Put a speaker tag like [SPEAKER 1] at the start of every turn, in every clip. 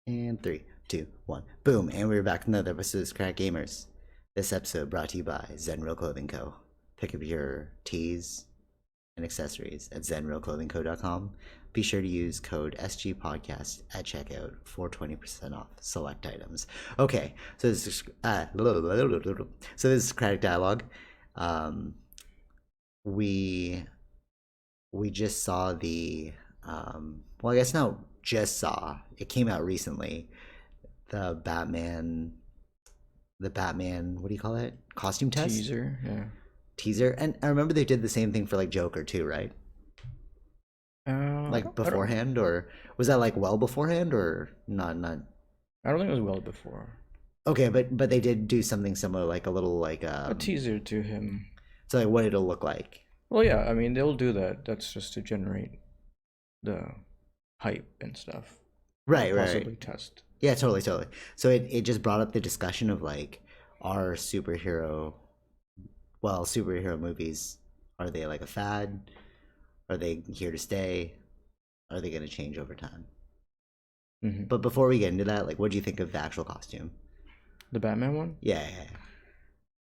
[SPEAKER 1] And 3, 2, 1, boom! And we're back with another episode of Socratic Gamers. This episode brought to you by Zenreal Clothing Co. Pick up your tees and accessories at zenrealclothingco.com. Be sure to use code SGPodcast at checkout for 20% off select items. Okay, so this is Socratic Dialogue. We just saw the well, I guess not just saw, it came out recently, the Batman, what do you call it, costume test teaser. And I remember they did the same thing for like Joker too, right? Like beforehand, or was that like well beforehand, or not?
[SPEAKER 2] I don't think it was well before.
[SPEAKER 1] Okay, but they did do something similar, like a little like
[SPEAKER 2] a teaser to him.
[SPEAKER 1] So like what it'll look like.
[SPEAKER 2] Well, yeah, I mean they'll do that. That's just to generate the hype and stuff.
[SPEAKER 1] Right.
[SPEAKER 2] Possibly test.
[SPEAKER 1] Yeah, totally. So it just brought up the discussion of like, are superhero movies, are they like a fad? Are they here to stay? Are they going to change over time? Mm-hmm. But before we get into that, like, what do you think of the actual costume?
[SPEAKER 2] The Batman one?
[SPEAKER 1] Yeah.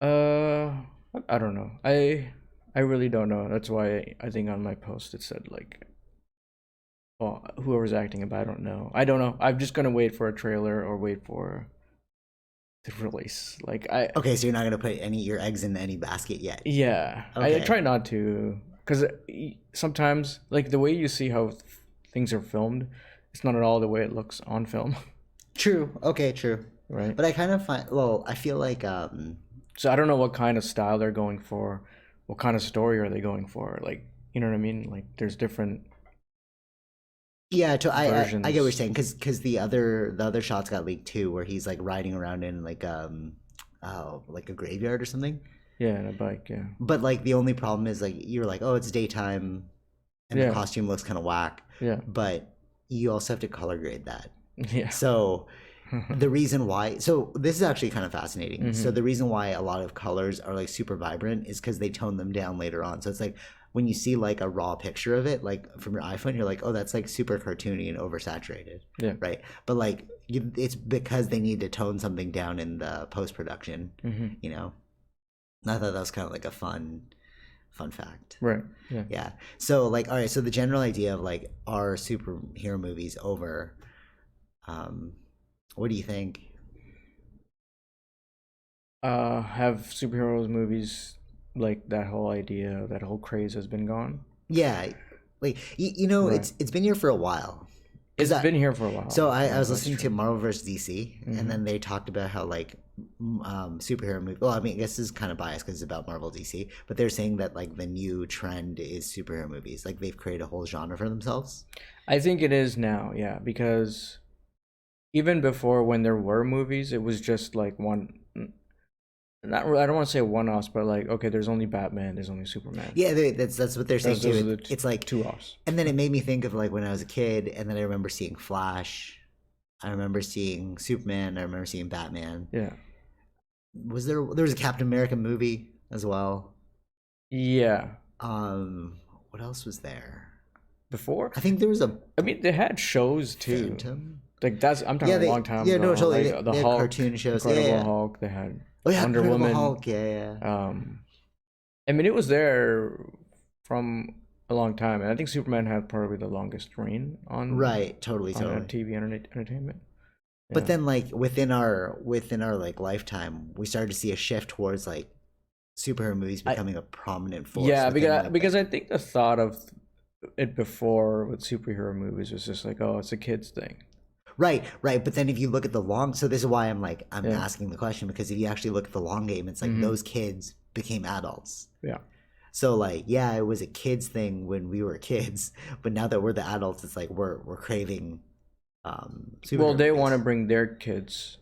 [SPEAKER 2] I don't know. I really don't know. That's why I think on my post it said like, well, whoever's acting it, but I don't know. I'm just gonna wait for a trailer or wait for the release.
[SPEAKER 1] Okay, so you're not gonna put your eggs in any basket yet?
[SPEAKER 2] Yeah, okay. I try not to, because sometimes like the way you see how things are filmed, it's not at all the way it looks on film.
[SPEAKER 1] True. Okay. True.
[SPEAKER 2] Right.
[SPEAKER 1] But I kind of I feel like
[SPEAKER 2] so I don't know what kind of style they're going for, what kind of story are they going for? Like, you know what I mean? Like, there's different.
[SPEAKER 1] Yeah, I get what you're saying, because the other shots got leaked too, where he's like riding around in like like a graveyard or something.
[SPEAKER 2] Yeah, in a bike. Yeah.
[SPEAKER 1] But like the only problem is like you're like, oh, it's daytime, and the costume looks kind of whack.
[SPEAKER 2] Yeah.
[SPEAKER 1] But you also have to color grade that.
[SPEAKER 2] Yeah.
[SPEAKER 1] So the reason why, so this is actually kind of fascinating. Mm-hmm. So the reason why a lot of colors are like super vibrant is because they tone them down later on. So it's like, when you see like a raw picture of it, like from your iPhone, you're like, oh, that's like super cartoony and oversaturated.
[SPEAKER 2] Yeah.
[SPEAKER 1] Right. But like, it's because they need to tone something down in the post-production, you know? And I thought that was kind of like a fun fact.
[SPEAKER 2] Right. Yeah.
[SPEAKER 1] Yeah. So like, all right. So the general idea of like, are superhero movies over? What do you think?
[SPEAKER 2] Have superheroes movies, like that whole idea, that whole craze has been gone?
[SPEAKER 1] Yeah, like you know, right. It's been here for a while.
[SPEAKER 2] It's been here for a while.
[SPEAKER 1] So I was listening to Marvel vs. DC, and then they talked about how like superhero movie. Well, I mean, I guess this is kind of biased because it's about Marvel DC, but they're saying that like the new trend is superhero movies. Like they've created a whole genre for themselves.
[SPEAKER 2] I think it is now, yeah, because even before, when there were movies, it was just like one. I don't want to say one-offs, but like, okay, there's only Batman, there's only Superman.
[SPEAKER 1] Yeah, that's what they're saying too. It's like
[SPEAKER 2] two-offs.
[SPEAKER 1] And then it made me think of like when I was a kid, and then I remember seeing Flash, I remember seeing Superman, I remember seeing Batman.
[SPEAKER 2] Yeah.
[SPEAKER 1] There was a Captain America movie as well?
[SPEAKER 2] Yeah.
[SPEAKER 1] What else was there?
[SPEAKER 2] Before?
[SPEAKER 1] I think there was
[SPEAKER 2] I mean, they had shows too.
[SPEAKER 1] Phantom?
[SPEAKER 2] Like I'm talking a long time ago.
[SPEAKER 1] Yeah, no, totally.
[SPEAKER 2] Like,
[SPEAKER 1] they
[SPEAKER 2] the Hulk,
[SPEAKER 1] cartoon shows.
[SPEAKER 2] Incredible Hulk, they had Wonder
[SPEAKER 1] Incredible
[SPEAKER 2] Woman.
[SPEAKER 1] Hulk, yeah.
[SPEAKER 2] I mean, it was there from a long time, and I think Superman had probably the longest reign on
[SPEAKER 1] totally
[SPEAKER 2] TV entertainment. Yeah.
[SPEAKER 1] But then, like within our like lifetime, we started to see a shift towards like superhero movies becoming a prominent force.
[SPEAKER 2] Yeah, because I think the thought of it before with superhero movies was just like, oh, it's a kid's thing.
[SPEAKER 1] Right. But then if you look at the long, so this is why I'm asking the question, because if you actually look at the long game, it's like those kids became adults.
[SPEAKER 2] Yeah.
[SPEAKER 1] So like, yeah, it was a kids thing when we were kids, but now that we're the adults, it's like we're craving.
[SPEAKER 2] Well, they want to bring their kids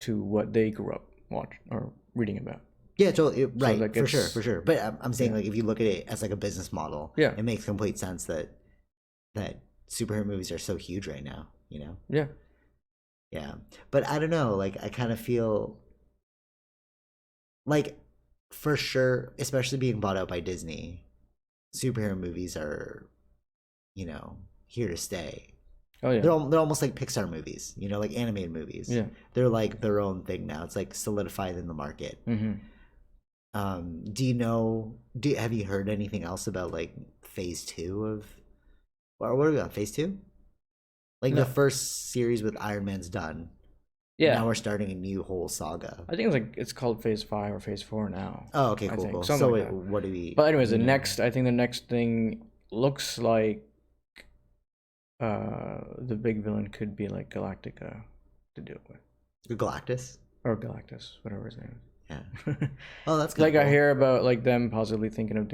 [SPEAKER 2] to what they grew up watching or reading about.
[SPEAKER 1] Yeah, totally. Right. So like for sure. But I'm saying like if you look at it as like a business model, it makes complete sense that superhero movies are so huge right now. You know? Yeah. But I don't know, like I kind of feel like for sure, especially being bought out by Disney, superhero movies are, you know, here to stay.
[SPEAKER 2] Oh yeah.
[SPEAKER 1] They're almost like Pixar movies, you know, like animated movies.
[SPEAKER 2] Yeah.
[SPEAKER 1] They're like their own thing now. It's like solidified in the market. Do you know? Have you heard anything else about like phase 2 of? Or what are we on phase 2? Like
[SPEAKER 2] No.
[SPEAKER 1] the first series with Iron Man's done.
[SPEAKER 2] Yeah.
[SPEAKER 1] Now we're starting a new whole saga.
[SPEAKER 2] I think it's called phase 5 or phase 4 now.
[SPEAKER 1] Oh, okay,
[SPEAKER 2] I
[SPEAKER 1] cool,
[SPEAKER 2] think.
[SPEAKER 1] cool.
[SPEAKER 2] Something
[SPEAKER 1] So
[SPEAKER 2] like
[SPEAKER 1] wait,
[SPEAKER 2] that.
[SPEAKER 1] what do we?
[SPEAKER 2] But anyways,
[SPEAKER 1] you know?
[SPEAKER 2] I think the next thing looks like the big villain could be like Galactica to do it with.
[SPEAKER 1] Galactus.
[SPEAKER 2] Or Galactus, whatever his name
[SPEAKER 1] Yeah.
[SPEAKER 2] is.
[SPEAKER 1] Oh, that's
[SPEAKER 2] like
[SPEAKER 1] cool.
[SPEAKER 2] I hear about like them possibly thinking of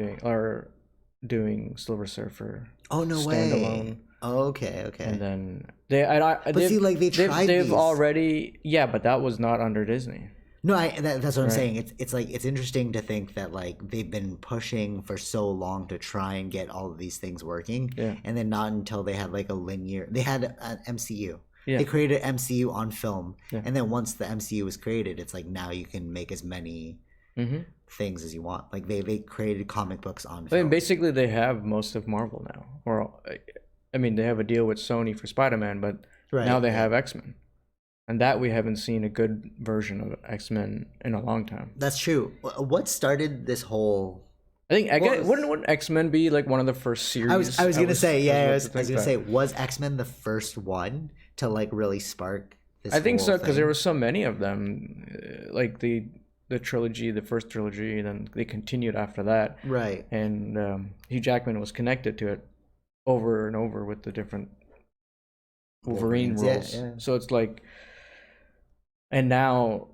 [SPEAKER 2] doing Silver Surfer.
[SPEAKER 1] Oh no
[SPEAKER 2] standalone.
[SPEAKER 1] way. Oh, okay.
[SPEAKER 2] And then they've already but that was not under Disney.
[SPEAKER 1] No, that's what I'm saying. It's like it's interesting to think that like they've been pushing for so long to try and get all of these things working, and then not until they had like they had an MCU. Yeah. They created MCU on film, and then once the MCU was created, it's like now you can make as many things as you want. Like they created comic books on film.
[SPEAKER 2] I mean, basically they have most of Marvel now, or I mean, they have a deal with Sony for Spider-Man, but now they have X-Men. And that we haven't seen a good version of X-Men in a long time.
[SPEAKER 1] That's true. What started this whole...
[SPEAKER 2] I think, wouldn't X-Men be like one of the first series?
[SPEAKER 1] I was going to say, I was going to say, was X-Men the first one to like really spark this
[SPEAKER 2] I think so, because
[SPEAKER 1] thing?
[SPEAKER 2] there were so many of them. Like the trilogy, the first trilogy, then they continued after that.
[SPEAKER 1] Right.
[SPEAKER 2] And Hugh Jackman was connected to it over and over with the different Wolverine roles. Yeah. So it's like... And now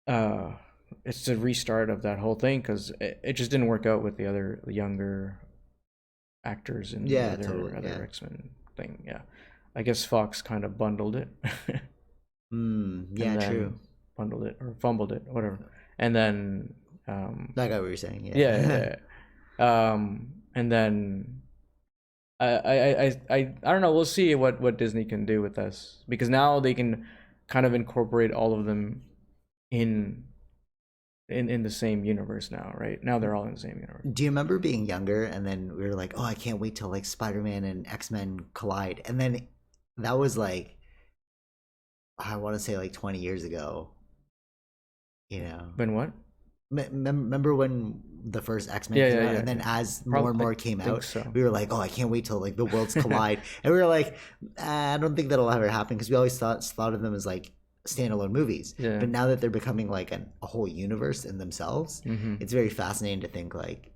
[SPEAKER 2] it's the restart of that whole thing because it just didn't work out with the younger actors in the other X-Men thing. Yeah. I guess Fox kind of bundled it.
[SPEAKER 1] True.
[SPEAKER 2] Bundled it or fumbled it, whatever. And then...
[SPEAKER 1] I got what you're saying,
[SPEAKER 2] yeah. And then... I don't know. We'll see what Disney can do with this because now they can kind of incorporate all of them in the same universe now, right? Now they're all in the same universe.
[SPEAKER 1] Do you remember being younger and then we were like, oh, I can't wait till like Spider-Man and X-Men collide, and then that was like, I want to say like 20 years ago, you know?
[SPEAKER 2] When what?
[SPEAKER 1] Remember when the first X-Men came out, and then as more and more came out, we were like, oh, I can't wait till like the worlds collide. And we were like, I don't think that'll ever happen because we always thought of them as like standalone movies. Yeah. But now that they're becoming like a whole universe in themselves, it's very fascinating to think like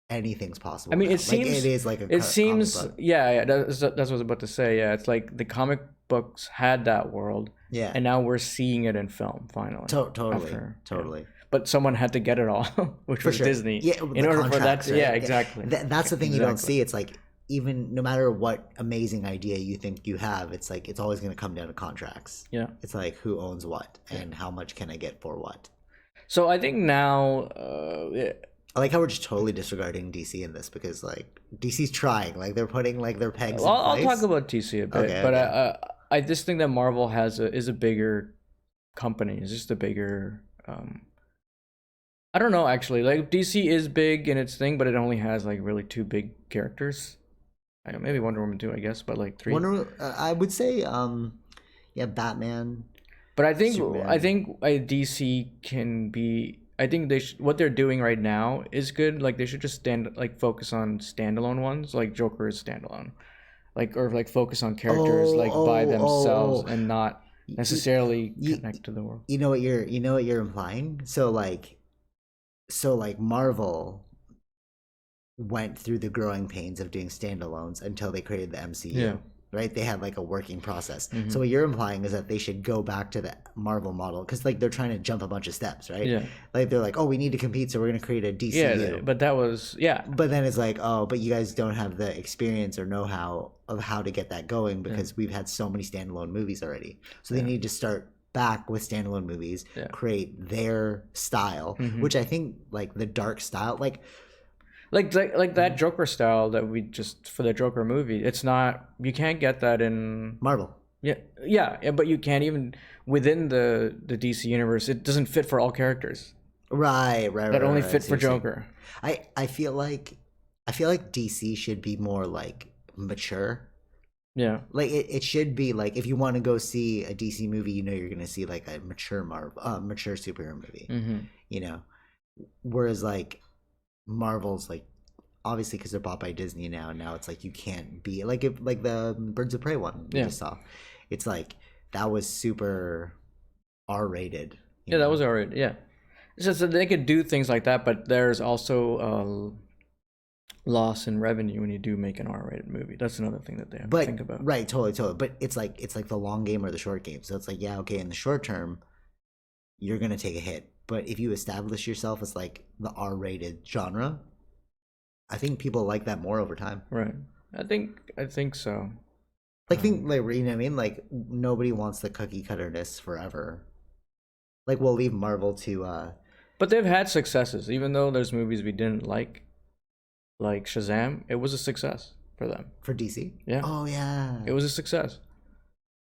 [SPEAKER 1] anything's possible.
[SPEAKER 2] I mean,
[SPEAKER 1] now.
[SPEAKER 2] it seems
[SPEAKER 1] like, it is like a
[SPEAKER 2] it seems book. That's what I was about to say. Yeah, it's like the comic books had that world, and now we're seeing it in film finally.
[SPEAKER 1] Totally.
[SPEAKER 2] But someone had to get it all, which was Disney. Yeah, in order for that. Right? Yeah, exactly.
[SPEAKER 1] That's the thing you don't see. It's like even no matter what amazing idea you think you have, it's like it's always going to come down to contracts. Yeah, it's like who owns what and how much can I get for what.
[SPEAKER 2] So I think now,
[SPEAKER 1] I like how we're just totally disregarding DC in this because like DC's trying, like they're putting like their pegs.
[SPEAKER 2] I'll talk about DC a bit, but I just think that Marvel is a bigger company. It's just a bigger. I don't know actually. Like DC is big in its thing, but it only has like really 2 big characters. Maybe Wonder Woman 2, I guess, but like 3.
[SPEAKER 1] I would say, Batman.
[SPEAKER 2] But I think DC can be. I think what they're doing right now is good. Like they should just focus on standalone ones, like Joker is standalone, or focus on characters by themselves and not necessarily connect to the world.
[SPEAKER 1] You know what you're implying? So Marvel went through the growing pains of doing standalones until they created the MCU. Right? They had like a working process. So what you're implying is that they should go back to the Marvel model because like they're trying to jump a bunch of steps, right? Yeah. Like they're like, oh, we need to compete, so we're going to create a DCU.
[SPEAKER 2] Yeah, but that was
[SPEAKER 1] But then it's like, oh, but you guys don't have the experience or know-how of how to get that going because we've had so many standalone movies already. So they need to start back with standalone movies, create their style, which I think like the dark style, like
[SPEAKER 2] that Joker style that we just for the Joker movie. It's not, you can't get that in
[SPEAKER 1] Marvel.
[SPEAKER 2] Yeah, but you can't even within the DC universe. It doesn't fit for all characters.
[SPEAKER 1] Right.
[SPEAKER 2] That only fit for Joker.
[SPEAKER 1] I feel like DC should be more like mature.
[SPEAKER 2] Yeah.
[SPEAKER 1] Like it should be like if you want to go see a DC movie, you know you're gonna see like a mature superhero movie.
[SPEAKER 2] Mm-hmm.
[SPEAKER 1] You know, whereas like Marvel's like obviously because they're bought by Disney now. Now it's like you can't be like if like the Birds of Prey one we just saw. It's like that was super R-rated.
[SPEAKER 2] Yeah, that was alright. Yeah, it's just that they could do things like that, but there's also loss in revenue when you do make an R-rated movie. That's another thing that they have to think about.
[SPEAKER 1] Right, totally. But it's like the long game or the short game. So it's like, yeah, okay, in the short term, you're gonna take a hit. But if you establish yourself as like the R-rated genre, I think people like that more over time.
[SPEAKER 2] Right. I think so.
[SPEAKER 1] Like think like you know what I mean? Like nobody wants the cookie cutterness forever. Like we'll leave Marvel to
[SPEAKER 2] But they've had successes, even though there's movies we didn't like Shazam. It was a success for them.
[SPEAKER 1] For DC.
[SPEAKER 2] Yeah.
[SPEAKER 1] Oh yeah.
[SPEAKER 2] It was a success.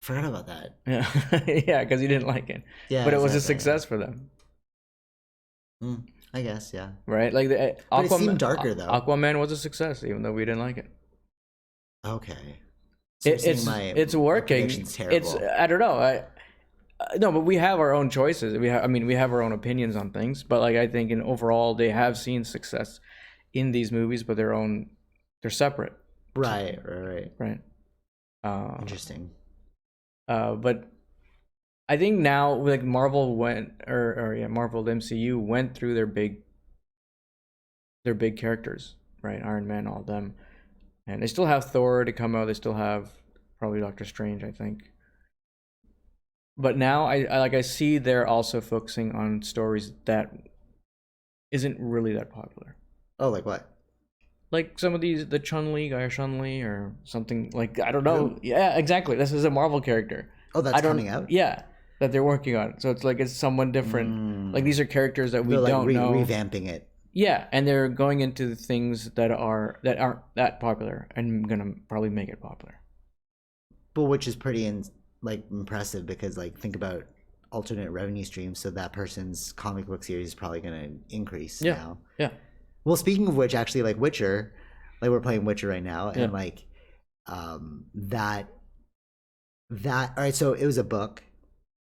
[SPEAKER 1] Forgot about that.
[SPEAKER 2] Yeah. Yeah, because you didn't like it.
[SPEAKER 1] Yeah.
[SPEAKER 2] But it was a success for them.
[SPEAKER 1] I guess, yeah.
[SPEAKER 2] Right? Like the
[SPEAKER 1] But it seemed darker though.
[SPEAKER 2] Aquaman was a success, even though we didn't like it.
[SPEAKER 1] Okay. So
[SPEAKER 2] it's working. It's I don't know. No, but we have our own choices. We have our own opinions on things. But like I think in overall they have seen success in these movies, but they're separate.
[SPEAKER 1] Right.
[SPEAKER 2] Right.
[SPEAKER 1] Interesting.
[SPEAKER 2] But I think now like Marvel Marvel MCU went through their big characters, right? Iron Man, all of them. And they still have Thor to come out. They still have probably Doctor Strange, I think. But now I see they're also focusing on stories that isn't really that popular.
[SPEAKER 1] Oh, like what?
[SPEAKER 2] Like some of these, the Chun-Li guy, Chun-Li or something like, I don't know. Who? Yeah, exactly. This is a Marvel character.
[SPEAKER 1] Oh, that's coming out?
[SPEAKER 2] Yeah, that they're working on. So it's like it's someone different. Like these are characters that we don't know.
[SPEAKER 1] Revamping it.
[SPEAKER 2] Yeah, and they're going into things that aren't that popular and gonna probably make it popular.
[SPEAKER 1] But which is pretty impressive because like think about alternate revenue streams. So that person's comic book series is probably gonna increase now.
[SPEAKER 2] Yeah.
[SPEAKER 1] Well, speaking of which, actually, like Witcher, like we're playing Witcher right now, and like that. All right, so it was a book.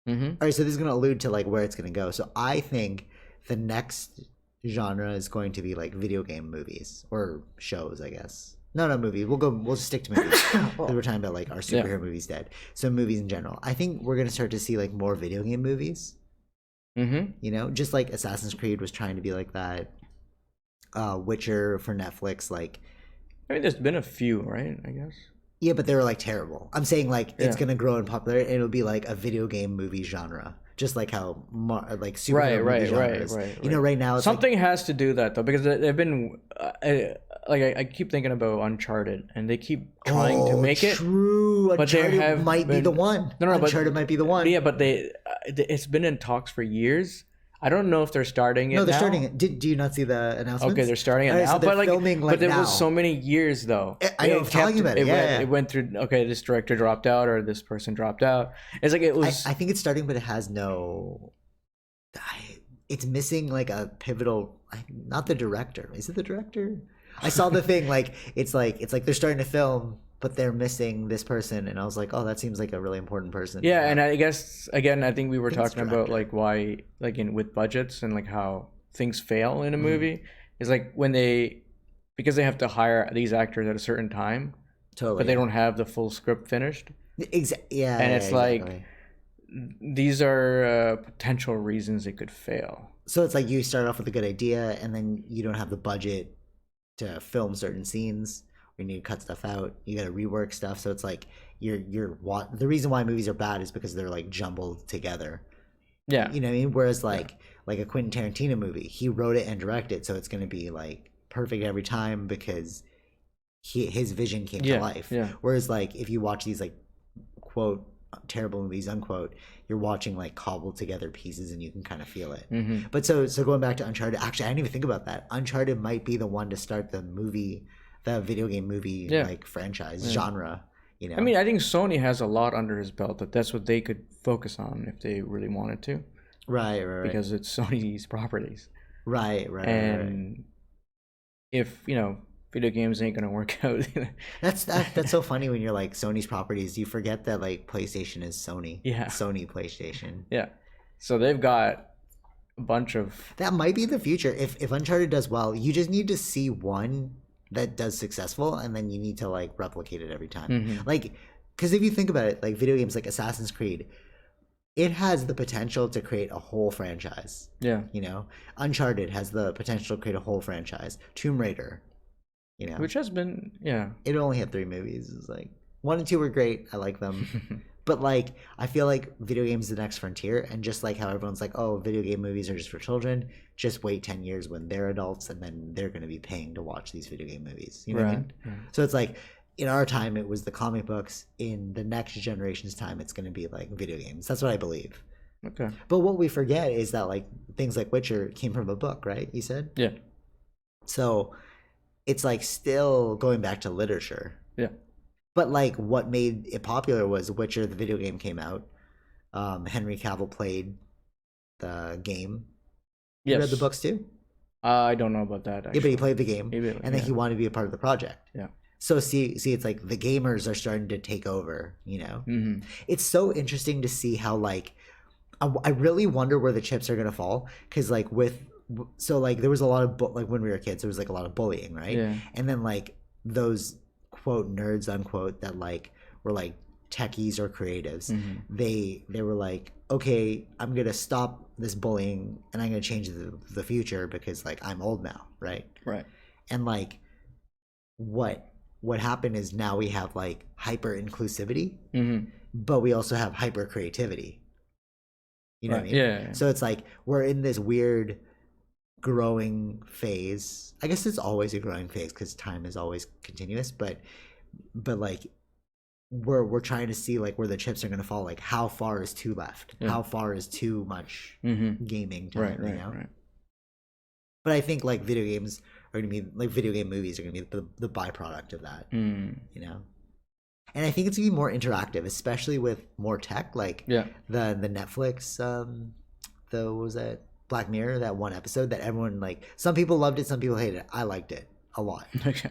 [SPEAKER 2] Mm-hmm.
[SPEAKER 1] All right, so this is gonna allude to like where it's gonna go. So I think the next genre is going to be like video game movies or shows, I guess. No, movies. We'll just stick to movies because we're talking about like our superhero movies dead. So movies in general. I think we're gonna start to see like more video game movies.
[SPEAKER 2] Mm-hmm.
[SPEAKER 1] You know, just like Assassin's Creed was trying to be like that. Witcher for Netflix, like.
[SPEAKER 2] I mean, there's been a few, right? I guess.
[SPEAKER 1] Yeah, but they were like terrible. I'm saying like it's gonna grow in popularity. And it'll be like a video game movie genre, just like how like superhero movie genres. Right. You know, right now it's
[SPEAKER 2] something has to do that though because they've been I keep thinking about Uncharted and they keep trying to make it.
[SPEAKER 1] True,
[SPEAKER 2] but
[SPEAKER 1] Uncharted might be the one. No, Uncharted might be the one.
[SPEAKER 2] Yeah, but it's been in talks for years. I don't know if they're starting it.
[SPEAKER 1] No, they're
[SPEAKER 2] now.
[SPEAKER 1] starting it. Do you not see the announcements?
[SPEAKER 2] Okay, they're starting it now.
[SPEAKER 1] So
[SPEAKER 2] but like,
[SPEAKER 1] filming
[SPEAKER 2] but there
[SPEAKER 1] now.
[SPEAKER 2] was so many years though.
[SPEAKER 1] I know. Talking about it.
[SPEAKER 2] It went through. Okay, this director dropped out, or this person dropped out. It's like it was.
[SPEAKER 1] I think it's starting, but it has no. It's missing like a pivotal. Not the director. Is it the director? I saw the thing. Like it's like they're starting to film, but they're missing this person, and I was like, oh, that seems like a really important person.
[SPEAKER 2] Yeah, and I guess again, I think we were talking about like why, like with budgets and like how things fail in a movie is like when because they have to hire these actors at a certain time, but they don't have the full script finished.
[SPEAKER 1] Yeah,
[SPEAKER 2] and it's like these are potential reasons it could fail.
[SPEAKER 1] So it's like you start off with a good idea, and then you don't have the budget to film certain scenes. You need to cut stuff out. You got to rework stuff. So it's like the reason why movies are bad is because they're like jumbled together.
[SPEAKER 2] Yeah,
[SPEAKER 1] you know what I mean. Whereas like a Quentin Tarantino movie, he wrote it and directed, so it's going to be like perfect every time because his vision came to life.
[SPEAKER 2] Yeah.
[SPEAKER 1] Whereas like if you watch these like quote terrible movies unquote, you're watching like cobbled together pieces and you can kind of feel it.
[SPEAKER 2] Mm-hmm.
[SPEAKER 1] But so going back to Uncharted, actually I didn't even think about that. Uncharted might be the one to start the video game movie like franchise genre. You know,
[SPEAKER 2] I mean, I think Sony has a lot under his belt that's what they could focus on if they really wanted to.
[SPEAKER 1] Right.
[SPEAKER 2] Because it's Sony's properties.
[SPEAKER 1] Right.
[SPEAKER 2] And if video games ain't gonna work out.
[SPEAKER 1] That's so funny when you're like Sony's properties. You forget that like PlayStation is Sony.
[SPEAKER 2] Yeah.
[SPEAKER 1] Sony PlayStation.
[SPEAKER 2] Yeah. So they've got a bunch of.
[SPEAKER 1] That might be the future. If Uncharted does well, you just need to see one that does successful, and then you need to like replicate it every time.
[SPEAKER 2] Mhm.
[SPEAKER 1] Like, because if you think about it, like video games like Assassin's Creed, it has the potential to create a whole franchise.
[SPEAKER 2] Yeah.
[SPEAKER 1] You know, Uncharted has the potential to create a whole franchise. Tomb Raider, you know,
[SPEAKER 2] Which has been, yeah.
[SPEAKER 1] it only had 3 movies. It's like 1 and 2 were great. I like them. But like, I feel like video games is the next frontier, and just like how everyone's like, oh, video game movies are just for children. Just wait 10 years when they're adults, and then they're going to be paying to watch these video game movies. You know what I mean?
[SPEAKER 2] Right.
[SPEAKER 1] So it's like, in our time, it was the comic books. In the next generation's time, it's going to be like video games. That's what I believe.
[SPEAKER 2] Okay.
[SPEAKER 1] But what we forget is that like things like Witcher came from a book, right? You said?
[SPEAKER 2] Yeah.
[SPEAKER 1] So it's like still going back to literature.
[SPEAKER 2] Yeah.
[SPEAKER 1] But like what made it popular was Witcher, the video game came out. Henry Cavill played the game.
[SPEAKER 2] Yes.
[SPEAKER 1] You read the books too?
[SPEAKER 2] I don't know about that. Actually.
[SPEAKER 1] Yeah, but he played the game,
[SPEAKER 2] Maybe,
[SPEAKER 1] and then he wanted to be a part of the project.
[SPEAKER 2] Yeah.
[SPEAKER 1] So see, it's like the gamers are starting to take over. You know,
[SPEAKER 2] Mm-hmm.
[SPEAKER 1] It's so interesting to see how like I really wonder where the chips are gonna fall, because like so like there was a lot of like when we were kids there was like a lot of bullying, right?
[SPEAKER 2] Yeah.
[SPEAKER 1] And then like those quote nerds unquote that like were like techies or creatives,
[SPEAKER 2] Mhm.
[SPEAKER 1] they were like, okay, I'm gonna stop this bullying and I'm gonna change the future because like I'm old now, right?
[SPEAKER 2] Right.
[SPEAKER 1] And like what happened is now we have like hyper inclusivity,
[SPEAKER 2] Mm-hmm.
[SPEAKER 1] but we also have hyper creativity. You know
[SPEAKER 2] Right.
[SPEAKER 1] what I mean?
[SPEAKER 2] Yeah.
[SPEAKER 1] So it's like we're in this weird growing phase. I guess it's always a growing phase because time is always continuous, but like we're trying to see like where the chips are gonna fall. Like how far is too left?
[SPEAKER 2] Yeah.
[SPEAKER 1] How far is too much
[SPEAKER 2] Mm-hmm.
[SPEAKER 1] gaming time?
[SPEAKER 2] Right.
[SPEAKER 1] You
[SPEAKER 2] Right.
[SPEAKER 1] know?
[SPEAKER 2] Right.
[SPEAKER 1] But I think like video games are gonna be like video game movies are gonna be the byproduct of that.
[SPEAKER 2] Mm.
[SPEAKER 1] You know. And I think it's gonna be more interactive, especially with more tech, like
[SPEAKER 2] Yeah.
[SPEAKER 1] the Netflix, what was that, Black Mirror, that one episode that everyone like. Some people loved it, some people hated it. I liked it a lot.
[SPEAKER 2] Okay.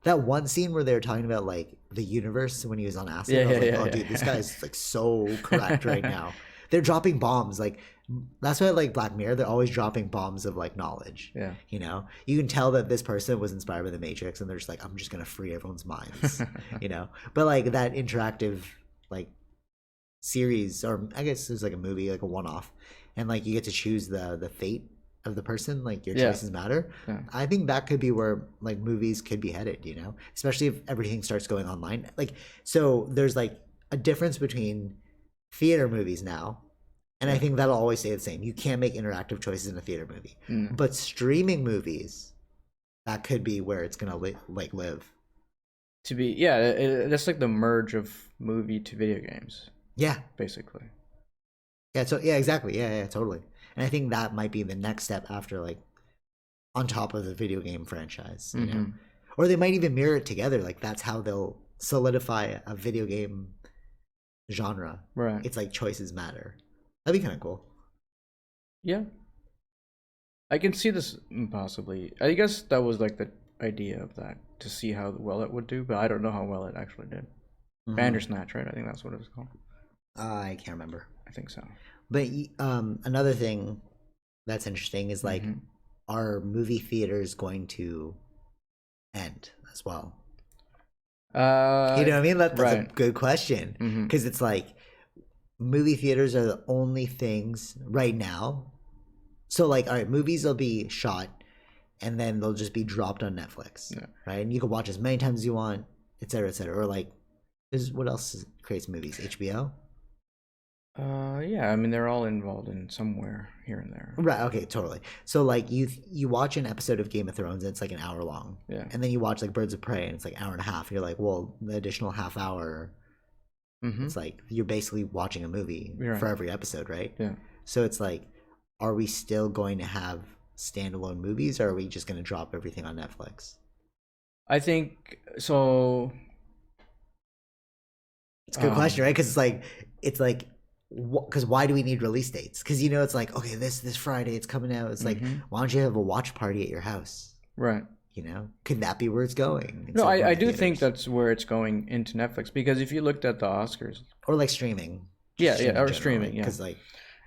[SPEAKER 1] That one scene where they were talking about like the universe when he was on acid,
[SPEAKER 2] Yeah,
[SPEAKER 1] I was like,
[SPEAKER 2] yeah,
[SPEAKER 1] oh
[SPEAKER 2] yeah,
[SPEAKER 1] dude,
[SPEAKER 2] yeah.
[SPEAKER 1] this guy's like so correct right now. They're dropping bombs, like that's why I like Black Mirror. They're always dropping bombs of like knowledge.
[SPEAKER 2] Yeah.
[SPEAKER 1] You know, you can tell that this person was inspired by the Matrix, and they're just like, I'm just gonna free everyone's minds. You know, but like that interactive like series, or I guess it's like a movie, like a one-off, and like you get to choose the fate of the person, like your
[SPEAKER 2] Yeah.
[SPEAKER 1] choices matter.
[SPEAKER 2] Yeah.
[SPEAKER 1] I think that could be where like movies could be headed, you know, especially if everything starts going online. Like, so there's like a difference between theater movies now, and I think that'll always stay the same. You can't make interactive choices in a theater movie,
[SPEAKER 2] Mm.
[SPEAKER 1] but streaming movies, that could be where it's gonna live.
[SPEAKER 2] To be, yeah, that's like the merge of movie to video games,
[SPEAKER 1] Yeah,
[SPEAKER 2] basically.
[SPEAKER 1] yeah. So yeah, exactly. Yeah, totally. And I think that might be the next step after like on top of the video game franchise, you know,
[SPEAKER 2] Mhm.
[SPEAKER 1] or they might even mirror it together. Like that's how they'll solidify a video game genre.
[SPEAKER 2] Right.
[SPEAKER 1] It's like choices matter. That'd be kind of cool.
[SPEAKER 2] Yeah. I can see this possibly. I guess that was like the idea of that, to see how well it would do, but I don't know how well it actually did.
[SPEAKER 1] Mhm.
[SPEAKER 2] Bandersnatch, right? I think that's what it was called.
[SPEAKER 1] I can't remember.
[SPEAKER 2] I think so.
[SPEAKER 1] But another thing that's interesting is like,
[SPEAKER 2] Mhm.
[SPEAKER 1] are movie theaters going to end as well? You know what I mean? That's a
[SPEAKER 2] right.
[SPEAKER 1] good question,
[SPEAKER 2] Mhm.
[SPEAKER 1] because it's like movie theaters are the only things right now. So like, all right, movies will be shot and then they'll just be dropped on Netflix,
[SPEAKER 2] Yeah.
[SPEAKER 1] right? And you can watch as many times as you want, et cetera, et cetera. Or like, what else creates movies? HBO?
[SPEAKER 2] Yeah, I mean they're all involved in somewhere here and there.
[SPEAKER 1] Right. Okay. Totally. So like you watch an episode of Game of Thrones and it's like an hour long,
[SPEAKER 2] Yeah.
[SPEAKER 1] and then you watch like Birds of Prey and it's like an hour and a half. You're like, well, the additional half hour,
[SPEAKER 2] Mm-hmm.
[SPEAKER 1] it's like you're basically watching a movie
[SPEAKER 2] Right.
[SPEAKER 1] for every episode, right?
[SPEAKER 2] Yeah.
[SPEAKER 1] So it's like, are we still going to have standalone movies, or are we just going to drop everything on Netflix?
[SPEAKER 2] I think so.
[SPEAKER 1] It's a good question, right? Because it's like, because why do we need release dates? Because it's like, okay, this Friday it's coming out. It's like,
[SPEAKER 2] Mhm.
[SPEAKER 1] why don't you have a watch party at your house?
[SPEAKER 2] Right.
[SPEAKER 1] Could that be where it's going?
[SPEAKER 2] No,
[SPEAKER 1] instead of going
[SPEAKER 2] I
[SPEAKER 1] to
[SPEAKER 2] do think
[SPEAKER 1] theaters?
[SPEAKER 2] that's where it's going into Netflix, because if you looked at the Oscars,
[SPEAKER 1] Or like streaming.
[SPEAKER 2] yeah,
[SPEAKER 1] Streaming
[SPEAKER 2] or
[SPEAKER 1] generally,
[SPEAKER 2] streaming, yeah.
[SPEAKER 1] because like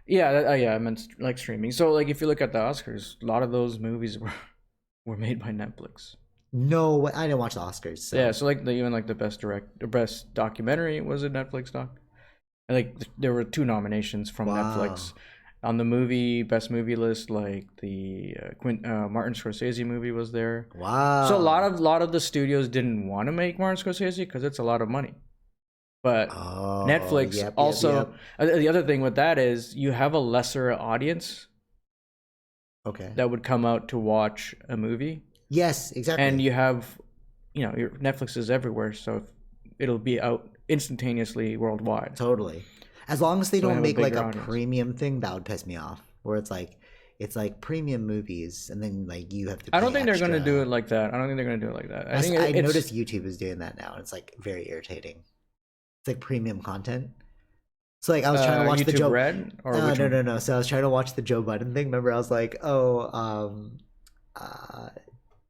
[SPEAKER 2] Yeah, I meant like streaming. So like if you look at the Oscars, a lot of those movies were made by Netflix.
[SPEAKER 1] no, I didn't watch the Oscars. So.
[SPEAKER 2] Yeah, so like even like the best documentary was a Netflix doc. And like there were 2 nominations from
[SPEAKER 1] Wow.
[SPEAKER 2] Netflix on the best movie list. Like the Martin Scorsese movie was there.
[SPEAKER 1] Wow.
[SPEAKER 2] So a lot of the studios didn't want to make Martin Scorsese because it's a lot of money. But Netflix also, the other thing with that is you have a lesser audience
[SPEAKER 1] Okay.
[SPEAKER 2] that would come out to watch a movie,
[SPEAKER 1] Yes, exactly.
[SPEAKER 2] and you have, your Netflix is everywhere, so it'll be out instantaneously worldwide.
[SPEAKER 1] Totally. As long as they
[SPEAKER 2] So I
[SPEAKER 1] don't
[SPEAKER 2] have a
[SPEAKER 1] make like
[SPEAKER 2] bigger
[SPEAKER 1] a
[SPEAKER 2] audience.
[SPEAKER 1] premium thing, that would piss me off. Where it's like premium movies, and then like you have to.
[SPEAKER 2] I don't
[SPEAKER 1] pay
[SPEAKER 2] think they're gonna
[SPEAKER 1] extra.
[SPEAKER 2] do it like that. I don't think they're gonna do it like that. I think
[SPEAKER 1] I
[SPEAKER 2] it's
[SPEAKER 1] noticed YouTube is doing that now, and it's like very irritating. It's like premium content. So like I was trying to watch
[SPEAKER 2] YouTube
[SPEAKER 1] the Joe.
[SPEAKER 2] Red or which
[SPEAKER 1] No,
[SPEAKER 2] one?
[SPEAKER 1] no. So I was trying to watch the Joe Budden thing. Remember, I was like, remember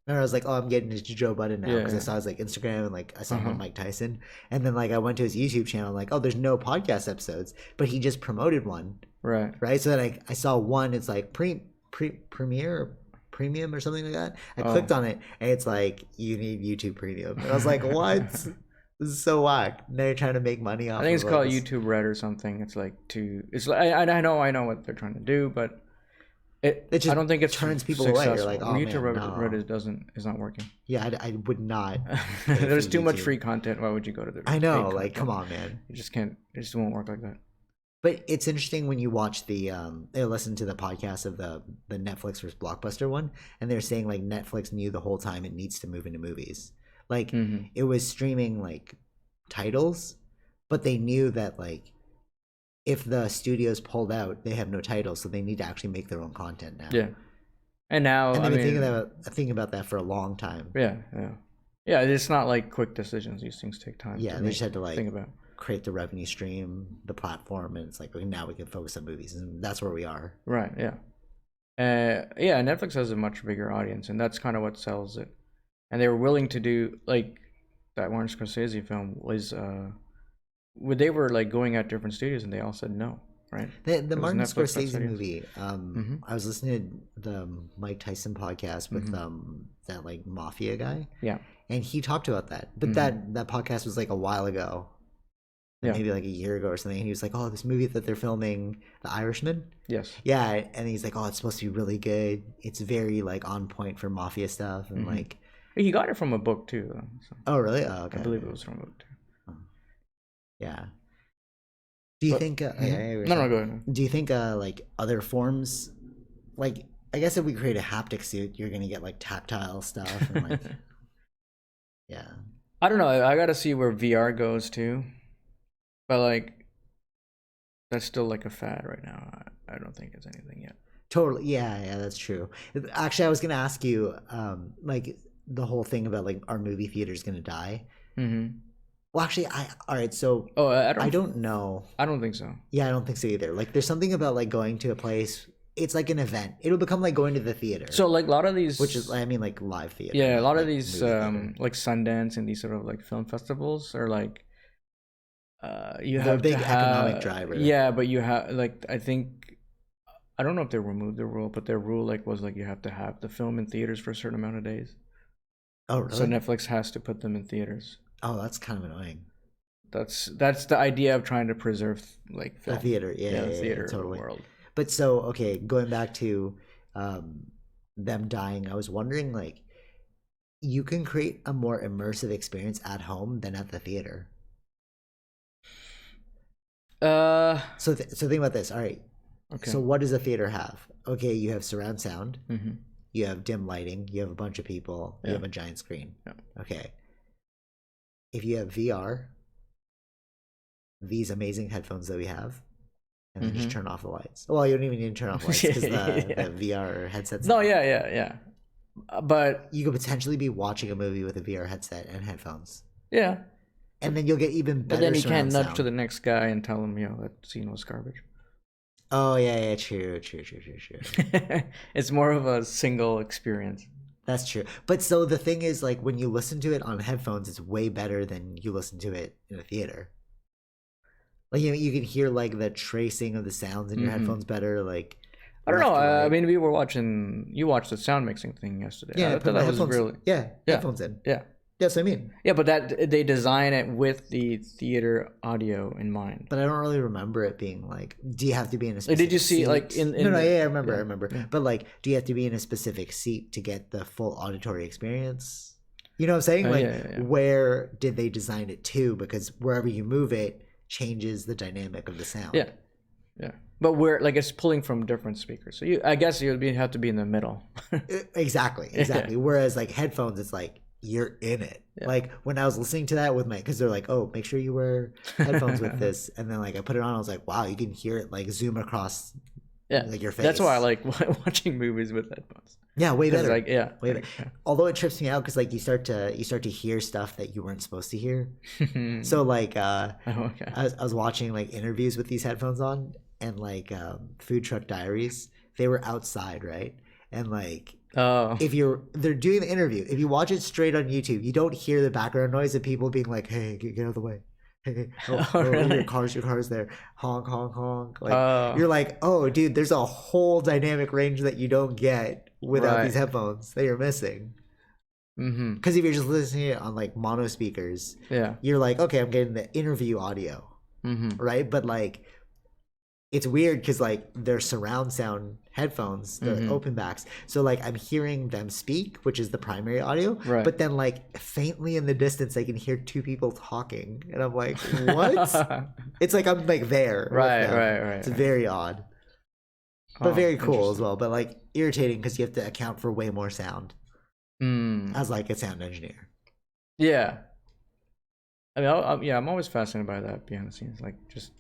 [SPEAKER 1] I was like, oh, I'm getting into Joe Budden now because I saw his like Instagram and like I saw him on Mike Tyson, and then like I went to his YouTube channel, like, oh, there's no podcast episodes, but he just promoted one,
[SPEAKER 2] Right.
[SPEAKER 1] So then I saw one. It's like premiere or premium or something like that. I clicked on it, and it's like you need YouTube Premium, and I was like, what? This is so whack. They're trying to make money off.
[SPEAKER 2] I think it's
[SPEAKER 1] of
[SPEAKER 2] called
[SPEAKER 1] like,
[SPEAKER 2] YouTube Red or something. It's like it's like I know what they're trying to do, but
[SPEAKER 1] It just
[SPEAKER 2] I don't think it
[SPEAKER 1] turns people away. You're
[SPEAKER 2] successful.
[SPEAKER 1] like, oh,
[SPEAKER 2] YouTube
[SPEAKER 1] man,
[SPEAKER 2] Red
[SPEAKER 1] no.
[SPEAKER 2] is not working.
[SPEAKER 1] Yeah, I would not. pay
[SPEAKER 2] There's
[SPEAKER 1] for
[SPEAKER 2] too much
[SPEAKER 1] YouTube.
[SPEAKER 2] free content. Why would you go to the?
[SPEAKER 1] I know,
[SPEAKER 2] paid
[SPEAKER 1] like,
[SPEAKER 2] content?
[SPEAKER 1] come on, man.
[SPEAKER 2] You just can't. It just won't work like that.
[SPEAKER 1] But it's interesting when you watch listen to the podcast of the Netflix versus Blockbuster one, and they're saying like Netflix knew the whole time it needs to move into movies. Like it was streaming like titles, but they knew that like if the studios pulled out, they have no titles, so they need to actually make their own content now.
[SPEAKER 2] Yeah. And now
[SPEAKER 1] And
[SPEAKER 2] I
[SPEAKER 1] they've
[SPEAKER 2] mean,
[SPEAKER 1] been thinking about that for a long time.
[SPEAKER 2] yeah. Yeah, it's not like quick decisions. These things take time.
[SPEAKER 1] Yeah, they just had to like
[SPEAKER 2] think about.
[SPEAKER 1] create the revenue stream, the platform, and it's like, okay, now we can focus on movies, and that's where we are.
[SPEAKER 2] Right. Yeah. Netflix has a much bigger audience, and that's kind of what sells it. And they were willing to do like that Martin Scorsese film was. They were like going at different studios, and they all said no. Right.
[SPEAKER 1] The Martin
[SPEAKER 2] Netflix that
[SPEAKER 1] Scorsese
[SPEAKER 2] studios.
[SPEAKER 1] movie. I was listening to the Mike Tyson podcast with that like mafia guy.
[SPEAKER 2] Yeah.
[SPEAKER 1] And he talked about that, but that podcast was like a while ago.
[SPEAKER 2] Yeah.
[SPEAKER 1] Maybe like a year ago or something. And he was like, "Oh, this movie that they're filming, The Irishman."
[SPEAKER 2] Yes.
[SPEAKER 1] Yeah, and he's like, "Oh, it's supposed to be really good. It's very like on point for mafia stuff." And like,
[SPEAKER 2] He got it from a book too. Though, so.
[SPEAKER 1] oh really? Oh, okay.
[SPEAKER 2] I believe it was from a book too.
[SPEAKER 1] Yeah. Do you think?
[SPEAKER 2] No, go ahead.
[SPEAKER 1] Do you think like other forms, like I guess if we create a haptic suit, you're gonna get like tactile stuff and like, yeah.
[SPEAKER 2] I don't know. I got to see where VR goes too, but like that's still like a fad right now. I don't think it's anything yet.
[SPEAKER 1] Totally. Yeah, that's true. Actually, I was gonna ask you, like the whole thing about like our movie theaters gonna die.
[SPEAKER 2] Mm-hmm.
[SPEAKER 1] Well, actually, all right. So I don't know.
[SPEAKER 2] I don't think so.
[SPEAKER 1] Yeah, I don't think so either. Like, there's something about like going to a place. It's like an event. It'll become like going to the theater.
[SPEAKER 2] So like a lot of these,
[SPEAKER 1] which is I mean like live theater.
[SPEAKER 2] Yeah, a lot
[SPEAKER 1] like,
[SPEAKER 2] of these like Sundance and these sort of like film festivals are like you have
[SPEAKER 1] a big
[SPEAKER 2] to have,
[SPEAKER 1] economic driver.
[SPEAKER 2] Yeah, but you have like I don't know if they removed the rule, but their rule like was like you have to have the film in theaters for a certain amount of days.
[SPEAKER 1] Oh, really?
[SPEAKER 2] So Netflix has to put them in theaters.
[SPEAKER 1] Oh, that's kind of annoying.
[SPEAKER 2] That's the idea of trying to preserve like film.
[SPEAKER 1] The theater, yeah,
[SPEAKER 2] theater
[SPEAKER 1] totally.
[SPEAKER 2] world.
[SPEAKER 1] But so okay, going back to them dying, I was wondering like, you can create a more immersive experience at home than at the theater. So think about this. All right.
[SPEAKER 2] Okay.
[SPEAKER 1] So what does a theater have? Okay, you have surround sound.
[SPEAKER 2] Mm-hmm.
[SPEAKER 1] You have dim lighting. You have a bunch of people. You
[SPEAKER 2] Yeah.
[SPEAKER 1] have a giant screen.
[SPEAKER 2] Yeah.
[SPEAKER 1] Okay. If you have VR, these amazing headphones that we have, and then just turn off the lights. Well, you don't even need to turn off lights because the VR headsets.
[SPEAKER 2] No, yeah. But
[SPEAKER 1] you could potentially be watching a movie with a VR headset and headphones,
[SPEAKER 2] yeah.
[SPEAKER 1] and then you'll get even better.
[SPEAKER 2] But then you can't
[SPEAKER 1] surround
[SPEAKER 2] nudge to
[SPEAKER 1] sound.
[SPEAKER 2] the next guy and tell him, that scene was garbage.
[SPEAKER 1] Oh yeah, true.
[SPEAKER 2] It's more of a single experience.
[SPEAKER 1] That's true. But so the thing is, like, when you listen to it on headphones, it's way better than you listen to it in a theater. Like, you can hear like the tracing of the sounds in your headphones better. Like,
[SPEAKER 2] I don't know.
[SPEAKER 1] left to
[SPEAKER 2] I
[SPEAKER 1] right.
[SPEAKER 2] mean, you watched the sound mixing thing yesterday.
[SPEAKER 1] Yeah,
[SPEAKER 2] I
[SPEAKER 1] I
[SPEAKER 2] thought
[SPEAKER 1] put my
[SPEAKER 2] that was
[SPEAKER 1] headphones.
[SPEAKER 2] really
[SPEAKER 1] Yeah,
[SPEAKER 2] Yeah.
[SPEAKER 1] headphones in.
[SPEAKER 2] yeah.
[SPEAKER 1] That's what I mean.
[SPEAKER 2] Yeah, but that they design it with the theater audio in mind.
[SPEAKER 1] But I don't really remember it being like, do you have to be in a specific
[SPEAKER 2] Did you see
[SPEAKER 1] seat?
[SPEAKER 2] like in
[SPEAKER 1] no,
[SPEAKER 2] the,
[SPEAKER 1] yeah, I remember,
[SPEAKER 2] yeah.
[SPEAKER 1] But like, do you have to be in a specific seat to get the full auditory experience? You know what I'm saying? Like,
[SPEAKER 2] yeah.
[SPEAKER 1] where did they design it to? Because wherever you move it changes the dynamic of the sound.
[SPEAKER 2] Yeah. But we're like it's pulling from different speakers, so I guess you would have to be in the middle.
[SPEAKER 1] Exactly. Whereas like headphones, it's like you're in it.
[SPEAKER 2] Yeah.
[SPEAKER 1] Like when I was listening to that with because they're like, oh, make sure you wear headphones with this, and then like I put it on, I was like, wow, you can hear it like zoom across. Like your face.
[SPEAKER 2] That's why I like watching movies with headphones.
[SPEAKER 1] Yeah, way better.
[SPEAKER 2] Like,
[SPEAKER 1] way better.
[SPEAKER 2] Yeah.
[SPEAKER 1] Although it trips me out because like you start to hear stuff that you weren't supposed to hear. So like
[SPEAKER 2] okay.
[SPEAKER 1] I was watching like interviews with these headphones on, and like Food Truck Diaries, they were outside, right? And like they're doing the interview. If you watch it straight on YouTube, you don't hear the background noise of people being like, "Hey, get out of the way." Hey,
[SPEAKER 2] really?
[SPEAKER 1] your car's there. Honk, honk, honk. Like you're like, oh, dude, there's a whole dynamic range that you don't get without these headphones that you're missing. Because if you're just listening to it on like mono speakers, you're like, okay, I'm getting the interview audio, right? But like, it's weird because like they're surround sound headphones, they're open backs, so like I'm hearing them speak, which is the primary audio, but then like faintly in the distance I can hear two people talking, and I'm like, what? It's like I'm like there,
[SPEAKER 2] right.
[SPEAKER 1] It's very odd, but very cool as well, but like irritating because you have to account for way more sound as like a sound engineer.
[SPEAKER 2] Yeah, I mean, I'm always fascinated by that behind the scenes, like just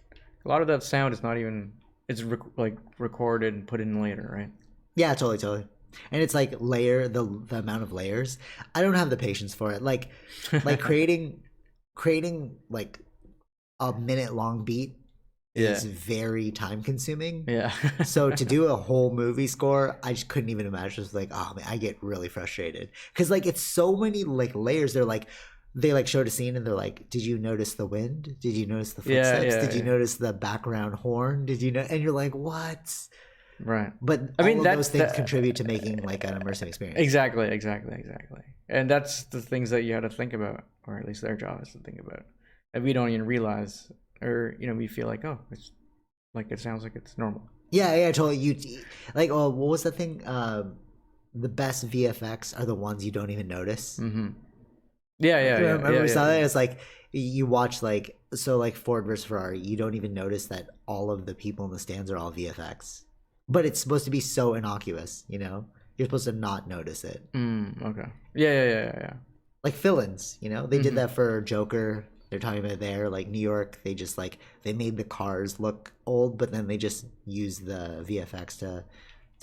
[SPEAKER 2] a lot of that sound is not even like recorded and put in later, right?
[SPEAKER 1] Yeah, totally. And it's like the amount of layers. I don't have the patience for it. Like creating like a minute long beat is very time consuming.
[SPEAKER 2] Yeah.
[SPEAKER 1] So to do a whole movie score, I just couldn't even imagine. It's like, oh man, I get really frustrated because like it's so many like layers. They like showed a scene and they're like, did you notice the wind? Did you notice the footsteps? Did you notice the background horn? Did you know? And you're like, what?
[SPEAKER 2] Right.
[SPEAKER 1] But I mean, those things contribute to making like an immersive experience.
[SPEAKER 2] Exactly. And that's the things that you have to think about, or at least their job is to think about. And we don't even realize, or we feel like, oh, it's like it sounds like it's normal.
[SPEAKER 1] Yeah, totally. You like, oh, what was the thing? The best VFX are the ones you don't even notice.
[SPEAKER 2] Yeah.
[SPEAKER 1] Remember we saw that? It's like you watch like Ford versus Ferrari, you don't even notice that all of the people in the stands are all VFX. But it's supposed to be so innocuous, You're supposed to not notice it.
[SPEAKER 2] Okay. Yeah.
[SPEAKER 1] Like fill-ins, They did that for Joker. They're talking about there, like New York, they just like they made the cars look old, but then they just used the VFX to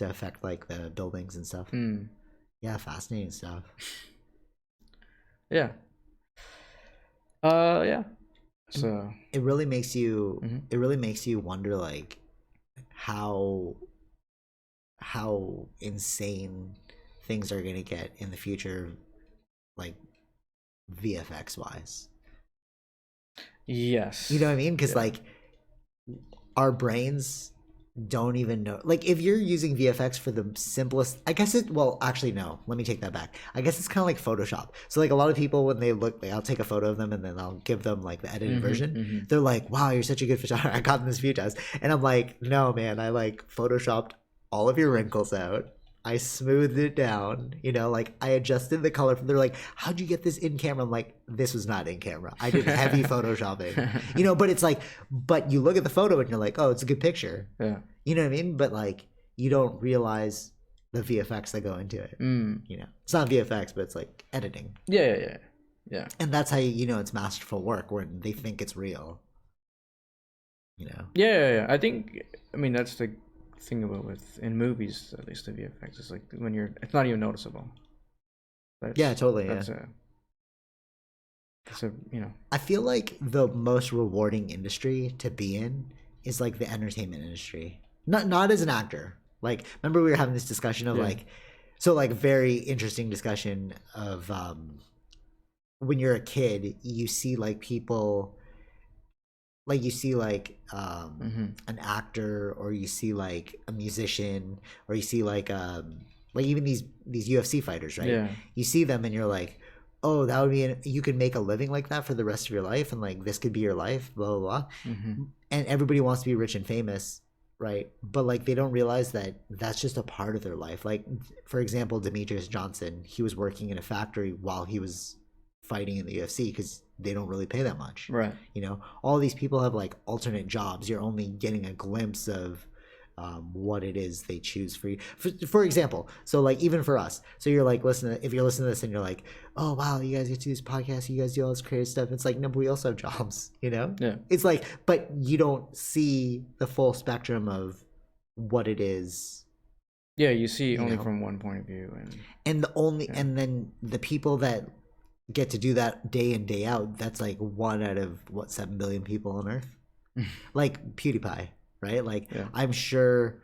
[SPEAKER 1] affect like the buildings and stuff. Yeah, fascinating stuff.
[SPEAKER 2] Yeah. Yeah. So
[SPEAKER 1] it really makes you wonder like how insane things are going to get in the future, like VFX wise.
[SPEAKER 2] Yes.
[SPEAKER 1] You know what I mean? Because like our brains don't even know, like if you're using VFX for the simplest, I guess actually no, let me take that back. I guess it's kind of like Photoshop. So like a lot of people, when they look, like I'll take a photo of them and then I'll give them like the edited version. They're like, wow, you're such a good photographer. I got this a few times. And I'm like, no man, I like Photoshopped all of your wrinkles out. I smoothed it down, like I adjusted the color. They're like, how'd you get this in camera? I'm like, this was not in camera. I did heavy photoshopping, but it's like, but you look at the photo and you're like, oh, it's a good picture.
[SPEAKER 2] Yeah.
[SPEAKER 1] You know what I mean? But like, you don't realize the VFX that go into it. It's not VFX, but it's like editing.
[SPEAKER 2] Yeah.
[SPEAKER 1] And that's how it's masterful work, when they think it's real.
[SPEAKER 2] Yeah. I mean, that's the thing about in movies, at least the VFX is like when it's not even noticeable.
[SPEAKER 1] Totally. I feel like the most rewarding industry to be in is like the entertainment industry. Not as an actor. Like, remember we were having this discussion of like So like very interesting discussion of when you're a kid, you see like people, like you see an actor, or you see like a musician, or you see like even these UFC fighters, right?
[SPEAKER 2] Yeah.
[SPEAKER 1] You see them and you're like, oh, that would be you could make a living like that for the rest of your life, and like this could be your life, blah blah blah. And everybody wants to be rich and famous, right? But like they don't realize that that's just a part of their life. Like for example, Demetrius Johnson, he was working in a factory while he was fighting in the UFC because they don't really pay that much,
[SPEAKER 2] Right.
[SPEAKER 1] you know. All these people have like alternate jobs. You're only getting a glimpse of what it is they choose for you. For example, so like even for us, so you're like, if you're listening to this and you're like, oh wow, you guys get to do this podcast, you guys do all this creative stuff, it's like, no, but we also have jobs, you know.
[SPEAKER 2] Yeah.
[SPEAKER 1] It's like, but you don't see the full spectrum of what it is.
[SPEAKER 2] Yeah, you see only
[SPEAKER 1] know?
[SPEAKER 2] from one point of view,
[SPEAKER 1] and then the people that get to do that day in day out, that's like 1 out of 7 billion people on earth. Like PewDiePie, right? Like I'm sure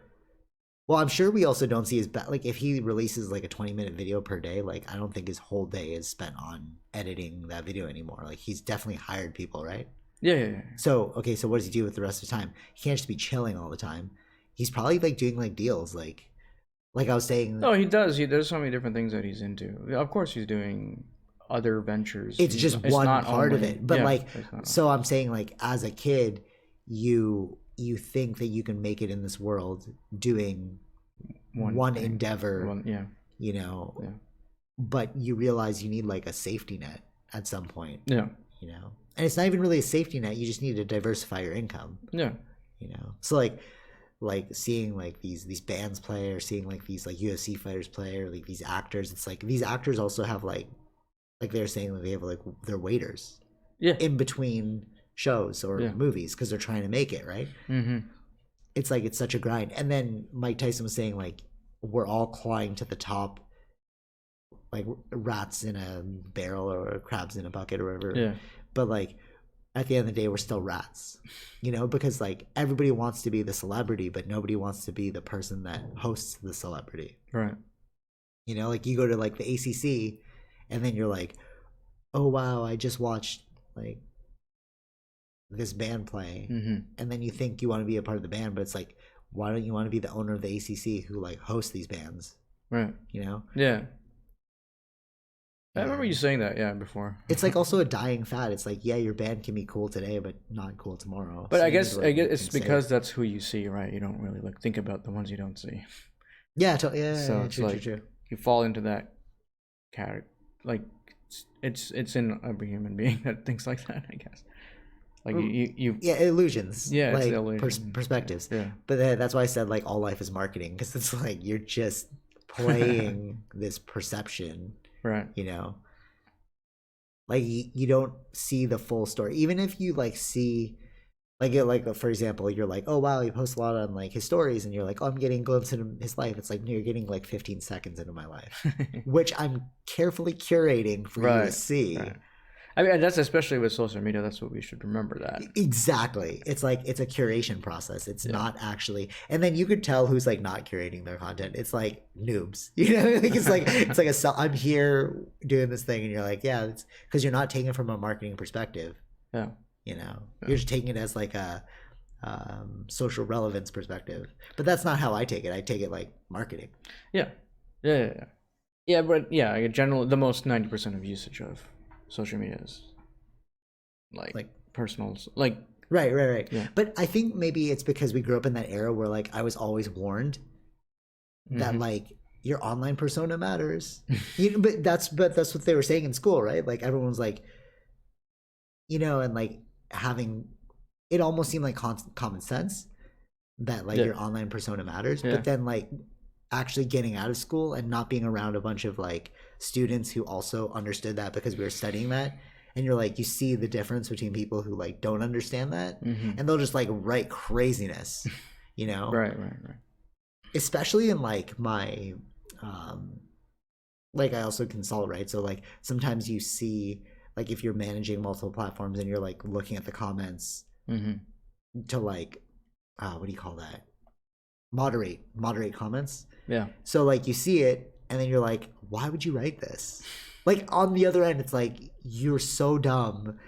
[SPEAKER 1] we also don't see his like if he releases like a 20-minute video per day, like I don't think his whole day is spent on editing that video anymore. Like he's definitely hired people, right?
[SPEAKER 2] Yeah.
[SPEAKER 1] So okay, so what does he do with the rest of the time? He can't just be chilling all the time. He's probably like doing like deals, like I was saying.
[SPEAKER 2] No, he does. There's so many different things that he's into. Of course, he's doing other ventures.
[SPEAKER 1] It's just one part of it, but
[SPEAKER 2] yeah,
[SPEAKER 1] like, so I'm saying like as a kid, you think that you can make it in this world doing one endeavor, you know, but you realize you need like a safety net at some point, you know, and it's not even really a safety net. You just need to diversify your income, you know. So like seeing like these bands play, or seeing like these like UFC fighters play, or like these actors, it's like these actors also have like they're saying that they have like their waiters in between shows or movies because they're trying to make it, right? It's like it's such a grind. And then Mike Tyson was saying like we're all clawing to the top like rats in a barrel or crabs in a bucket or whatever, but like at the end of the day we're still rats, you know, because like everybody wants to be the celebrity but nobody wants to be the person that hosts the celebrity,
[SPEAKER 2] right?
[SPEAKER 1] You know, like you go to like the ACC and then you're like, oh wow, I just watched like this band play, and then you think you want to be a part of the band, but it's like, why don't you want to be the owner of the ACC who like hosts these bands,
[SPEAKER 2] right?
[SPEAKER 1] You know?
[SPEAKER 2] I remember you saying that before.
[SPEAKER 1] It's like also a dying fad. It's like, yeah, your band can be cool today but not cool tomorrow.
[SPEAKER 2] But so I guess it's because that's who you see, right? You don't really like think about the ones you don't see.
[SPEAKER 1] So it's
[SPEAKER 2] true,
[SPEAKER 1] like
[SPEAKER 2] true. You fall into that category. Like it's in every human being that thinks like that, I guess. Like you
[SPEAKER 1] illusions,
[SPEAKER 2] like
[SPEAKER 1] illusion. Perspectives, but that's why I said like all life is marketing, because it's like you're just playing this perception,
[SPEAKER 2] right?
[SPEAKER 1] You know, like you don't see the full story. Even if you like see like for example, you're like, oh wow, he posts a lot on like his stories, and you're like, oh, I'm getting a glimpse into his life. It's like, no, you're getting like 15 seconds into my life, which I'm carefully curating for you to see.
[SPEAKER 2] Right. I mean, that's especially with social media. That's what we should remember. That
[SPEAKER 1] exactly. It's like it's a curation process. It's not actually, and then you could tell who's like not curating their content. It's like noobs, you know. Like it's like I'm here doing this thing, and you're like, yeah, it's because you're not taking it from a marketing perspective. You know, you're just taking it as like a social relevance perspective. But that's not how I take it. I take it like marketing.
[SPEAKER 2] Yeah. But generally, the most 90% of usage of social media is like personal, like
[SPEAKER 1] right. Yeah. But I think maybe it's because we grew up in that era where like I was always warned that like your online persona matters. You know, but that's what they were saying in school, right? Like everyone's like, you know, and like having it almost seemed like common sense that like your online persona matters, but then like actually getting out of school and not being around a bunch of like students who also understood that because we were studying that, and you're like, you see the difference between people who like don't understand that and they'll just like write craziness, you know.
[SPEAKER 2] Right.
[SPEAKER 1] Especially in like my like I also consult, right? So like sometimes you see like if you're managing multiple platforms and you're like looking at the comments to like what do you call that, moderate comments. So like you see it and then you're like, why would you write this? Like on the other end, it's like you're so dumb.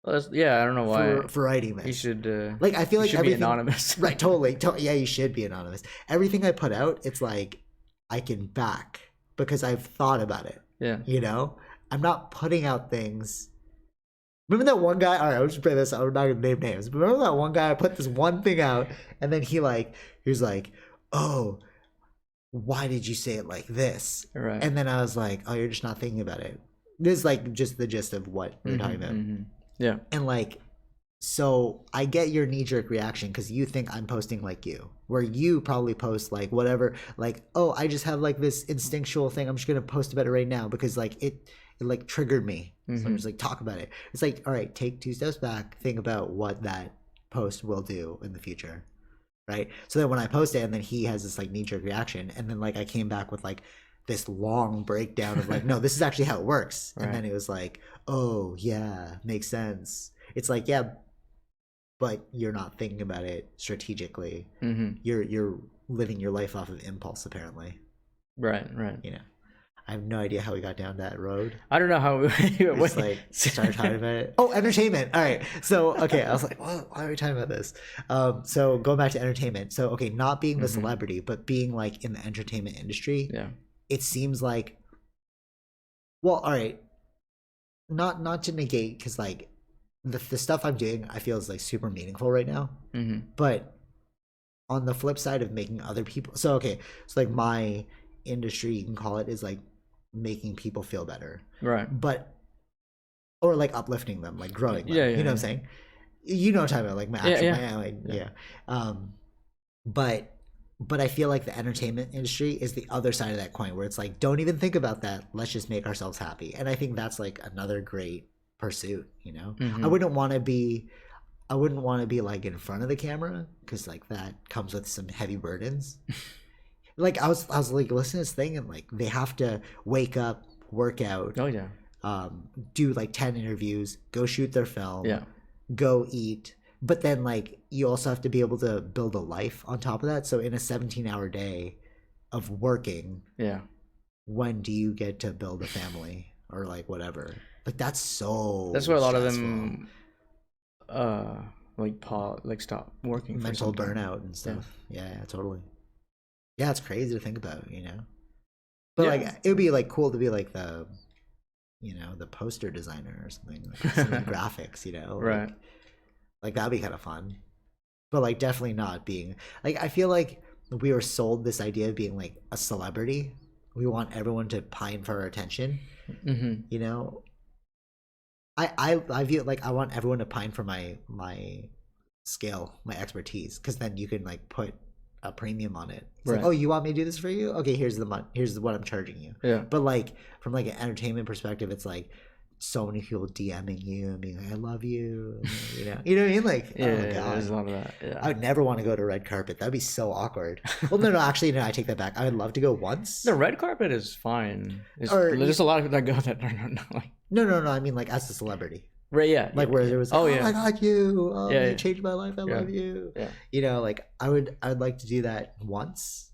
[SPEAKER 2] Well, I don't know why
[SPEAKER 1] for writing this.
[SPEAKER 2] You should
[SPEAKER 1] like I feel like
[SPEAKER 2] should
[SPEAKER 1] everything,
[SPEAKER 2] be anonymous.
[SPEAKER 1] Right? Totally. Yeah, you should be anonymous. Everything I put out, it's like I can back because I've thought about it.
[SPEAKER 2] Yeah.
[SPEAKER 1] You know, I'm not putting out things. Remember that one guy? All right, I'll just play this. I'm not gonna name names. But remember that one guy? I put this one thing out, and then he was like, "Oh, why did you say it like this?"
[SPEAKER 2] Right.
[SPEAKER 1] And then I was like, "Oh, you're just not thinking about it." This is like just the gist of what we're talking about.
[SPEAKER 2] Yeah.
[SPEAKER 1] And like, so I get your knee-jerk reaction because you think I'm posting like you, where you probably post like whatever, like, oh, I just have like this instinctual thing. I'm just gonna post about it right now because like it like triggered me. So I'm just like, talk about it. It's like, all right, take 2 steps back, think about what that post will do in the future, right? So then when I post it, and then he has this like knee-jerk reaction, and then like I came back with like this long breakdown of like, no, this is actually how it works. Right. And then it was like, oh yeah, makes sense. It's like, yeah, but you're not thinking about it strategically. You're living your life off of impulse, apparently.
[SPEAKER 2] Right.
[SPEAKER 1] You know, I have no idea how we got down that road.
[SPEAKER 2] I don't know how we
[SPEAKER 1] just like started talking about it. Oh, entertainment. All right. So okay, I was like, well, why are we talking about this? So going back to entertainment. So okay, not being the celebrity, but being like in the entertainment industry.
[SPEAKER 2] Yeah.
[SPEAKER 1] It seems like, well, all right, not to negate, because like the stuff I'm doing, I feel is like super meaningful right now. But on the flip side of making other people, so okay, so like my industry, you can call it, is like making people feel better,
[SPEAKER 2] right?
[SPEAKER 1] But or like uplifting them, like growing them.
[SPEAKER 2] Yeah,
[SPEAKER 1] you know what I'm saying? You know what I'm talking about, like my actual, But I feel like the entertainment industry is the other side of that coin, where it's like, don't even think about that. Let's just make ourselves happy. And I think that's like another great pursuit, you know? I wouldn't want to be like in front of the camera, because like that comes with some heavy burdens. Like I was like listening to this thing, and like they have to wake up, work out.
[SPEAKER 2] Oh yeah.
[SPEAKER 1] Do like 10 interviews, go shoot their film.
[SPEAKER 2] Yeah.
[SPEAKER 1] Go eat. But then like you also have to be able to build a life on top of that. So in a 17-hour day of working, when do you get to build a family or like whatever? Like that's why
[SPEAKER 2] a lot of them like stop working.
[SPEAKER 1] Mental burnout and stuff. Yeah, totally. Yeah, it's crazy to think about, you know. But like it would be like cool to be like the, you know, the poster designer or something, like some graphics, you know.
[SPEAKER 2] Right.
[SPEAKER 1] Like that'd be kind of fun, but like definitely not being like, I feel like we were sold this idea of being like a celebrity. We want everyone to pine for our attention. You know, I view it like I want everyone to pine for my skill, my expertise, because then you can like put a premium on it. It's like, oh, you want me to do this for you? Okay, here's what I'm charging you.
[SPEAKER 2] Yeah.
[SPEAKER 1] But like from like an entertainment perspective, it's like so many people DMing you and being like, I love you. You know what I mean? Like, oh god,
[SPEAKER 2] there's a lot of that. Yeah.
[SPEAKER 1] I would never want to go to red carpet. That'd be so awkward. Well, no, actually, no, I take that back. I would love to go once.
[SPEAKER 2] The red carpet is fine. There's a lot of people that go that are not like.
[SPEAKER 1] No. I mean, like as a celebrity.
[SPEAKER 2] Right. Yeah.
[SPEAKER 1] Like where there was, like, oh, I got you. Oh,
[SPEAKER 2] you
[SPEAKER 1] changed my life. I love you.
[SPEAKER 2] Yeah.
[SPEAKER 1] You know, like I would like to do that once.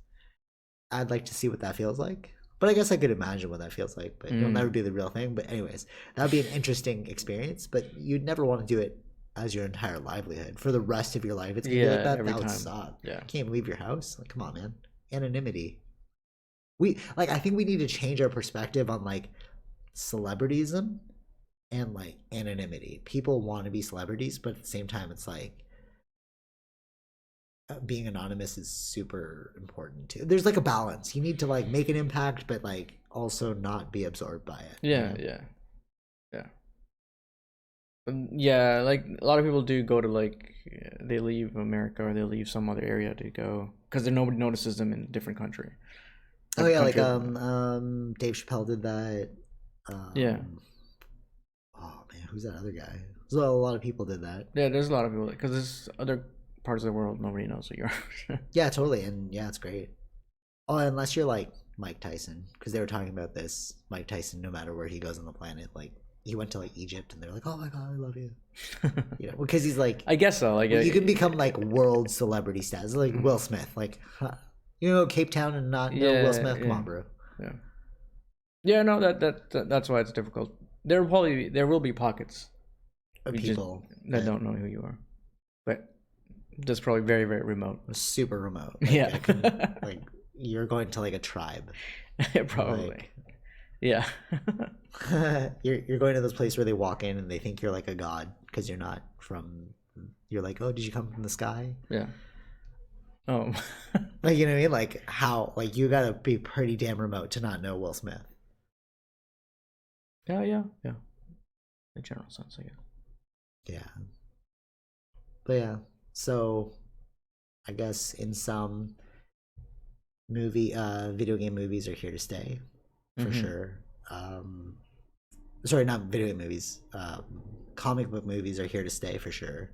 [SPEAKER 1] I'd like to see what that feels like. But I guess I could imagine what that feels like, but it'll never be the real thing. But anyways, that would be an interesting experience, but you'd never want to do it as your entire livelihood. For the rest of your life, it's going to be like that. That would suck. Yeah. You can't leave your house. Like, come on, man. Anonymity. I think we need to change our perspective on, like, celebrityism and, like, anonymity. People want to be celebrities, but at the same time, it's like, being anonymous is super important too. There's like a balance. You need to like make an impact, but like also not be absorbed by it.
[SPEAKER 2] Yeah. Like a lot of people do go to like they leave America or they leave some other area to go because nobody notices them in a different country.
[SPEAKER 1] Dave Chappelle did that. Oh man, who's that other guy? So a lot of people did that.
[SPEAKER 2] Yeah, there's a lot of people because there's other parts of the world nobody knows who you are.
[SPEAKER 1] Yeah, totally. And yeah, it's great. Oh, unless you're like Mike Tyson, because they were talking about this. Mike Tyson, no matter where he goes on the planet, like he went to like Egypt and they're like, oh my god, I love you. You know, because he's like,
[SPEAKER 2] I guess so. Like
[SPEAKER 1] you can become like world celebrity status, like Will Smith. Like, you know, Cape Town and not know Will Smith. Come on, bro.
[SPEAKER 2] Yeah, no, that's why it's difficult. There will be pockets
[SPEAKER 1] Of
[SPEAKER 2] we
[SPEAKER 1] people
[SPEAKER 2] that don't know who you are, but that's probably very, very remote.
[SPEAKER 1] super remote. Like,
[SPEAKER 2] Yeah.
[SPEAKER 1] I can, like, you're going to like a tribe.
[SPEAKER 2] Probably.
[SPEAKER 1] Like,
[SPEAKER 2] Yeah.
[SPEAKER 1] you're going to this place where they walk in and they think you're like a god because you're not from. You're like, oh, did you come from the sky?
[SPEAKER 2] Yeah. Oh.
[SPEAKER 1] Like, you know what I mean? Like, how? Like, you gotta be pretty damn remote to not know Will Smith.
[SPEAKER 2] Yeah. In a general sense, I guess.
[SPEAKER 1] Yeah. But yeah, so I guess in some video game movies are here to stay for sure. Sorry, not video game movies. Comic book movies are here to stay for sure.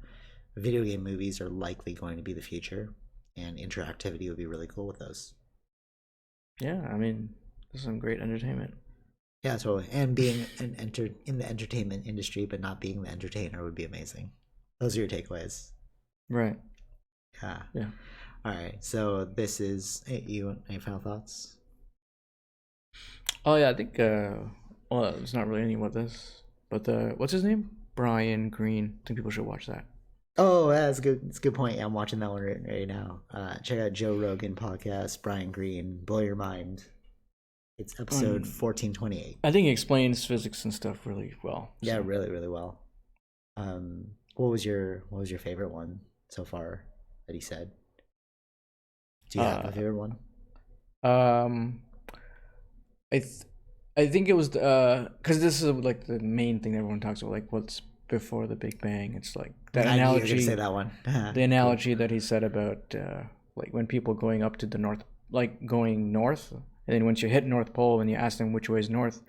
[SPEAKER 1] Video game movies are likely going to be the future, and interactivity would be really cool with those.
[SPEAKER 2] Yeah, I mean, there's some great entertainment.
[SPEAKER 1] Yeah, totally. And being in the entertainment industry, but not being the entertainer would be amazing. Those are your takeaways.
[SPEAKER 2] Right.
[SPEAKER 1] Yeah.
[SPEAKER 2] Yeah.
[SPEAKER 1] All right. So this is you. Any final thoughts?
[SPEAKER 2] Oh yeah, I think. Well, it's not really anything about this, but what's his name? Brian Green. I think people should watch that.
[SPEAKER 1] Oh, yeah, that's good. It's a good point. Yeah, I'm watching that one right now. Check out Joe Rogan podcast. Brian Green. Blow your mind. It's episode 1428.
[SPEAKER 2] I think he explains physics and stuff really well.
[SPEAKER 1] So. Yeah, really, really well. What was your favorite one so far that he said? Do you have a favorite one?
[SPEAKER 2] I think it was because this is like the main thing everyone talks about, like what's before the Big Bang. It's like that analogy.
[SPEAKER 1] You're gonna say that one.
[SPEAKER 2] The analogy that he said about like when people going up to the north, like going north, and then once you hit North Pole and you ask them which way is north,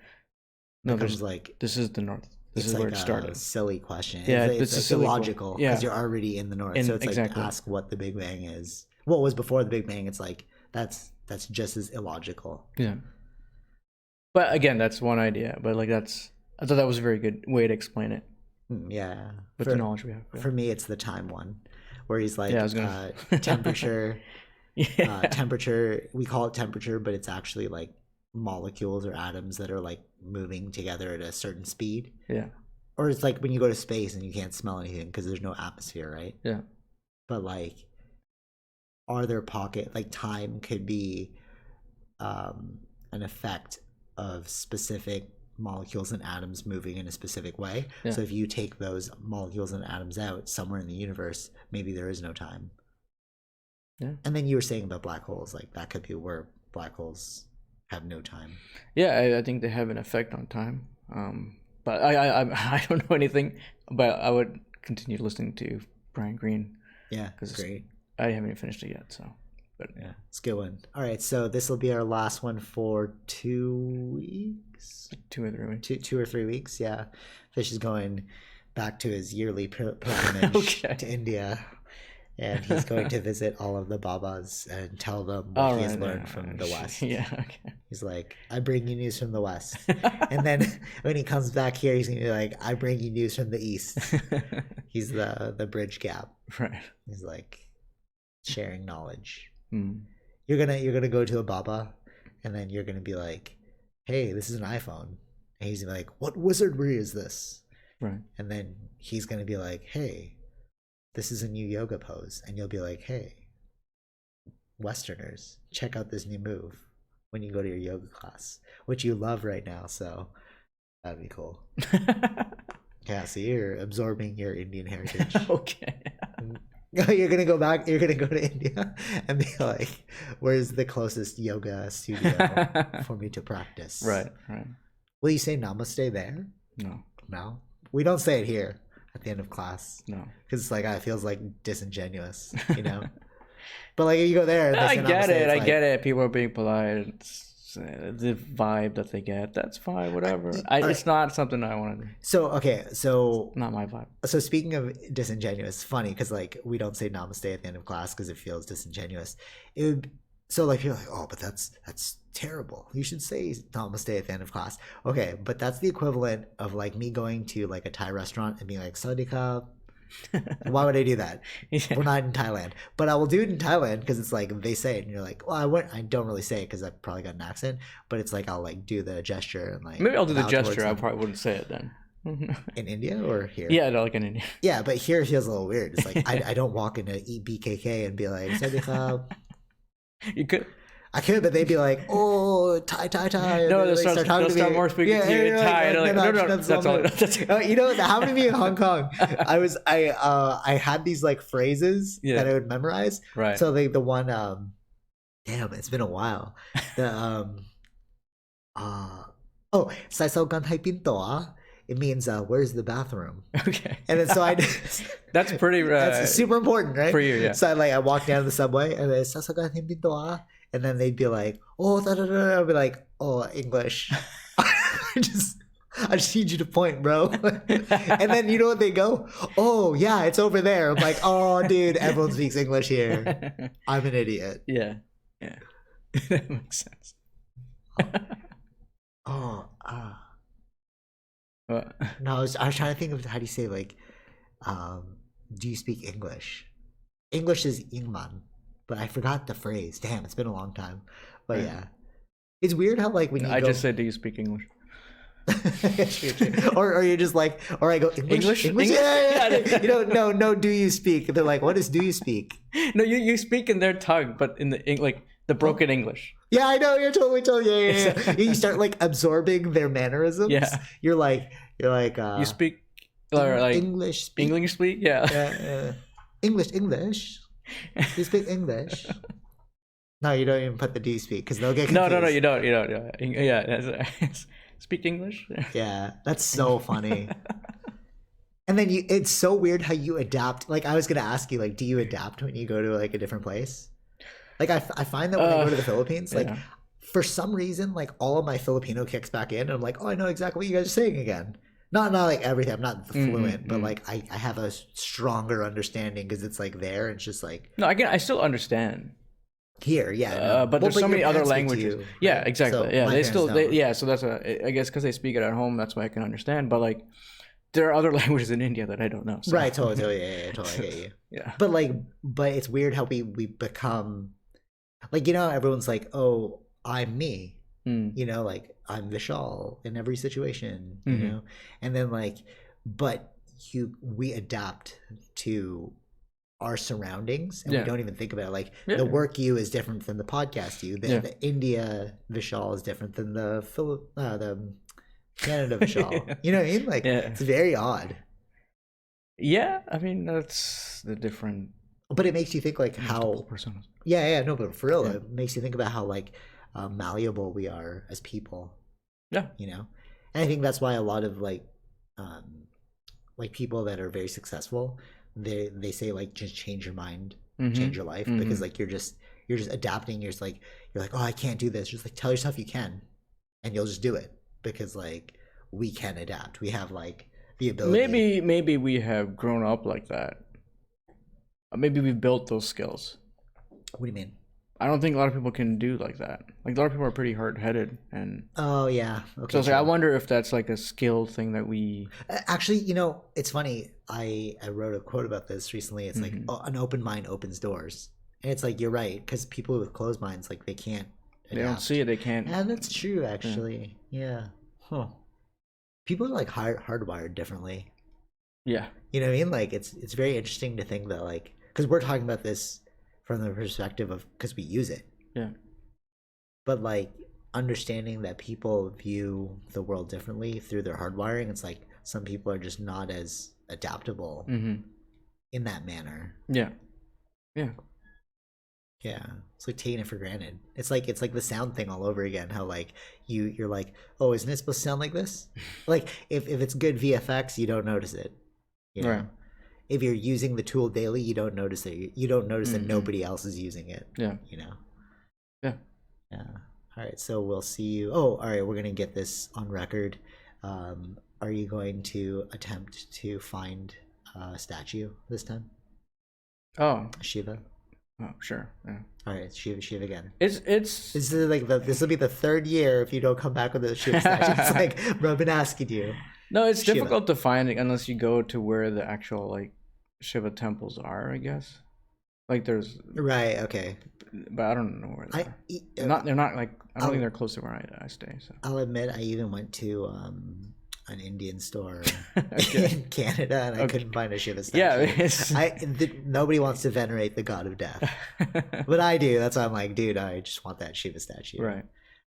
[SPEAKER 2] no, there's like this is the north. This is like where it started.
[SPEAKER 1] Silly question.
[SPEAKER 2] Yeah,
[SPEAKER 1] it's illogical because you're already in the north. So it's like ask what the Big Bang is. What was before the Big Bang? It's like that's just as illogical.
[SPEAKER 2] Yeah. But again, that's one idea. But like I thought that was a very good way to explain it.
[SPEAKER 1] Yeah.
[SPEAKER 2] With the knowledge we have. Yeah.
[SPEAKER 1] For me, it's the time one, where he's like temperature. Temperature. We call it temperature, but it's actually like molecules or atoms that are like moving together at a certain speed.
[SPEAKER 2] Yeah.
[SPEAKER 1] Or it's like when you go to space and you can't smell anything because there's no atmosphere, right?
[SPEAKER 2] Yeah.
[SPEAKER 1] But like, are there like time could be an effect of specific molecules and atoms moving in a specific way. Yeah. So if you take those molecules and atoms out somewhere in the universe, maybe there is no time.
[SPEAKER 2] Yeah.
[SPEAKER 1] And then you were saying about black holes, like that could be where black holes have no time.
[SPEAKER 2] Yeah, I think they have an effect on time. But I don't know anything, but I would continue listening to Brian Green.
[SPEAKER 1] Yeah, because great.
[SPEAKER 2] I haven't even finished it yet, so. But
[SPEAKER 1] yeah, it's a good one. All right, so this will be our last one for 2 weeks.
[SPEAKER 2] 2 or 3 weeks.
[SPEAKER 1] 2 or 3 weeks. Yeah, Fish is going back to his yearly pilgrimage to India, and he's going to visit all of the Babas and tell them what he has learned from the West.
[SPEAKER 2] Yeah, okay.
[SPEAKER 1] He's like, I bring you news from the West, and then when he comes back here, he's gonna be like, I bring you news from the East. He's the bridge gap.
[SPEAKER 2] Right.
[SPEAKER 1] He's like sharing knowledge.
[SPEAKER 2] Mm.
[SPEAKER 1] You're gonna go to a Baba, and then you're gonna be like, "Hey, this is an iPhone," and he's gonna be like, "What wizardry is this?"
[SPEAKER 2] Right.
[SPEAKER 1] And then he's gonna be like, "Hey, this is a new yoga pose," and you'll be like, "Hey, Westerners, check out this new move when you go to your yoga class, which you love right now." So that'd be cool. Yeah, so you're absorbing your Indian heritage.
[SPEAKER 2] Okay.
[SPEAKER 1] You're gonna go back. You're gonna go to India and be like, "Where's the closest yoga studio for me to practice?"
[SPEAKER 2] Right.
[SPEAKER 1] Will you say namaste there? No. We don't say it here at the end of class.
[SPEAKER 2] No,
[SPEAKER 1] because it's like it feels like disingenuous, you know. But like if you go there,
[SPEAKER 2] I get it. People are being polite. It's the vibe that they get. That's fine. Whatever. It's not something I want to do.
[SPEAKER 1] So
[SPEAKER 2] not my vibe.
[SPEAKER 1] So speaking of disingenuous, it's funny because like we don't say namaste at the end of class because it feels disingenuous. So like you're like, oh, but that's terrible. You should say namaste at the end of class. Okay, but that's the equivalent of like me going to like a Thai restaurant and being like, "Sawadee krap," Why would I do that?
[SPEAKER 2] Yeah.
[SPEAKER 1] We're not in Thailand. But I will do it in Thailand because it's like they say it and you're like, well, I don't really say it because I've probably got an accent, but it's like I'll like do the gesture and like
[SPEAKER 2] Maybe I'll do the
[SPEAKER 1] bow towards
[SPEAKER 2] gesture. I
[SPEAKER 1] them.
[SPEAKER 2] probably wouldn't say it then.
[SPEAKER 1] In India or here?
[SPEAKER 2] Yeah, like in India.
[SPEAKER 1] Yeah, but here it feels a little weird. It's like I don't walk into BKK and be like, "Sawadee
[SPEAKER 2] You could.
[SPEAKER 1] I could, but they'd be like, "Oh, Thai."
[SPEAKER 2] No, they'll
[SPEAKER 1] Like,
[SPEAKER 2] start more speaking to you in Thai. And they're like, no, that's all.
[SPEAKER 1] You know, that happened to me in Hong Kong. I had these like phrases that I would memorize.
[SPEAKER 2] Right.
[SPEAKER 1] So the one, damn, it's been a while. The Sai Sao Gan Hai Pinto ah. It means where's the bathroom?
[SPEAKER 2] Okay.
[SPEAKER 1] And then so I
[SPEAKER 2] that's pretty
[SPEAKER 1] that's super important, right?
[SPEAKER 2] For you, yeah.
[SPEAKER 1] So I walk down the subway and then Sai Sao Gan Hai Pinto ah. And then they'd be like, oh, da, da, da. I'd be like, oh, English. I just need you to point, bro. And then you know what they go? Oh, yeah, it's over there. I'm like, oh, dude, everyone speaks English here. I'm an idiot.
[SPEAKER 2] Yeah. That makes sense.
[SPEAKER 1] What? No, I was trying to think of how do you say like, do you speak English? English is Ingman. But I forgot the phrase. Damn, it's been a long time. But yeah, it's weird how like when you
[SPEAKER 2] just said, "Do you speak English?"
[SPEAKER 1] or you're just like, or I go English. Yeah. You know, no. Do you speak? They're like, what is do you speak?
[SPEAKER 2] No, you speak in their tongue, but in the like the broken English.
[SPEAKER 1] Yeah, I know. You're totally. Yeah. You start like absorbing their mannerisms.
[SPEAKER 2] Yeah.
[SPEAKER 1] You're like.
[SPEAKER 2] You speak or like
[SPEAKER 1] English.
[SPEAKER 2] English speak. Yeah.
[SPEAKER 1] English. You speak English? No, you don't even put the do you speak because they'll get confused.
[SPEAKER 2] No, you don't. Yeah, speak English.
[SPEAKER 1] Yeah, that's so funny. And then it's so weird how you adapt. Like I was gonna ask you, like, do you adapt when you go to like a different place? Like I find that when I go to the Philippines, like for some reason, like all of my Filipino kicks back in, and I'm like, oh, I know exactly what you guys are saying again. Not like everything. I'm not fluent, but like I have a stronger understanding because it's like there. And it's just like
[SPEAKER 2] no, I still understand
[SPEAKER 1] here, yeah.
[SPEAKER 2] But there's so many other languages.
[SPEAKER 1] You,
[SPEAKER 2] yeah,
[SPEAKER 1] right?
[SPEAKER 2] exactly.
[SPEAKER 1] So
[SPEAKER 2] yeah, so that's I guess because they speak it at home, that's why I can understand. But like, there are other languages in India that I don't know. So.
[SPEAKER 1] Right, totally, yeah, totally, I get you.
[SPEAKER 2] Yeah,
[SPEAKER 1] but it's weird how we become like everyone's like, oh, I'm me. Like I'm Vishal in every situation, and then like, but we adapt to our surroundings and we don't even think about it. Like the work you is different than the podcast you. The India Vishal is different than the Canada Vishal. You know what I mean? Like it's very odd.
[SPEAKER 2] Yeah, I mean that's the different.
[SPEAKER 1] But it makes you think like how.
[SPEAKER 2] Personas.
[SPEAKER 1] Yeah, no, but for real, it makes you think about how like. Malleable we are as people, and I think that's why a lot of like people that are very successful, they say like just change your mind, change your life, because like you're just adapting. You're like, oh, I can't do this. Just like tell yourself you can, and you'll just do it because like we can adapt. We have like the ability.
[SPEAKER 2] Maybe we have grown up like that. Maybe we've built those skills.
[SPEAKER 1] What do you mean?
[SPEAKER 2] I don't think a lot of people can do like that. Like a lot of people are pretty hard-headed, and
[SPEAKER 1] oh yeah. Okay,
[SPEAKER 2] so it's like, I wonder if that's like a skill thing that we
[SPEAKER 1] actually. It's funny. I wrote a quote about this recently. It's like an open mind opens doors, and it's like you're right because people with closed minds like they can't. Adapt.
[SPEAKER 2] They don't see it. They can't.
[SPEAKER 1] Yeah, that's true. Actually, yeah. Huh. People are like hardwired differently.
[SPEAKER 2] Yeah.
[SPEAKER 1] You know what I mean? Like it's very interesting to think that like because we're talking about this. From the perspective of because we use it, but like understanding that people view the world differently through their hardwiring, it's like some people are just not as adaptable in that manner. It's like taking it for granted. It's like the sound thing all over again. How like you're like, oh, isn't it supposed to sound like this? Like if it's good VFX, you don't notice it. Right. If you're using the tool daily, you don't notice it. You don't notice that nobody else is using it. Yeah. Yeah. All right. So we'll see you. Oh, all right. We're going to get this on record. Are you going to attempt to find a statue this time?
[SPEAKER 2] Oh.
[SPEAKER 1] Shiva?
[SPEAKER 2] Oh, sure. Yeah.
[SPEAKER 1] All right. Shiva again.
[SPEAKER 2] It's
[SPEAKER 1] This is like this will be the third year if you don't come back with a Shiva statue. It's like, bro, I've been asking you.
[SPEAKER 2] No, it's difficult to find it unless you go to where the actual like Shiva temples are, I guess. Like there's,
[SPEAKER 1] Right. Okay.
[SPEAKER 2] but I don't know where they
[SPEAKER 1] I
[SPEAKER 2] are.
[SPEAKER 1] e-
[SPEAKER 2] They're not like, I don't
[SPEAKER 1] I'll,
[SPEAKER 2] think they're close to where I stay. So
[SPEAKER 1] I'll admit I even went to an Indian store
[SPEAKER 2] okay,
[SPEAKER 1] in Canada and I
[SPEAKER 2] okay,
[SPEAKER 1] couldn't find a Shiva
[SPEAKER 2] yeah,
[SPEAKER 1] statue.
[SPEAKER 2] it's
[SPEAKER 1] Nobody wants to venerate the god of death, but I do. That's why I'm like, dude, I just want that Shiva statue.
[SPEAKER 2] right.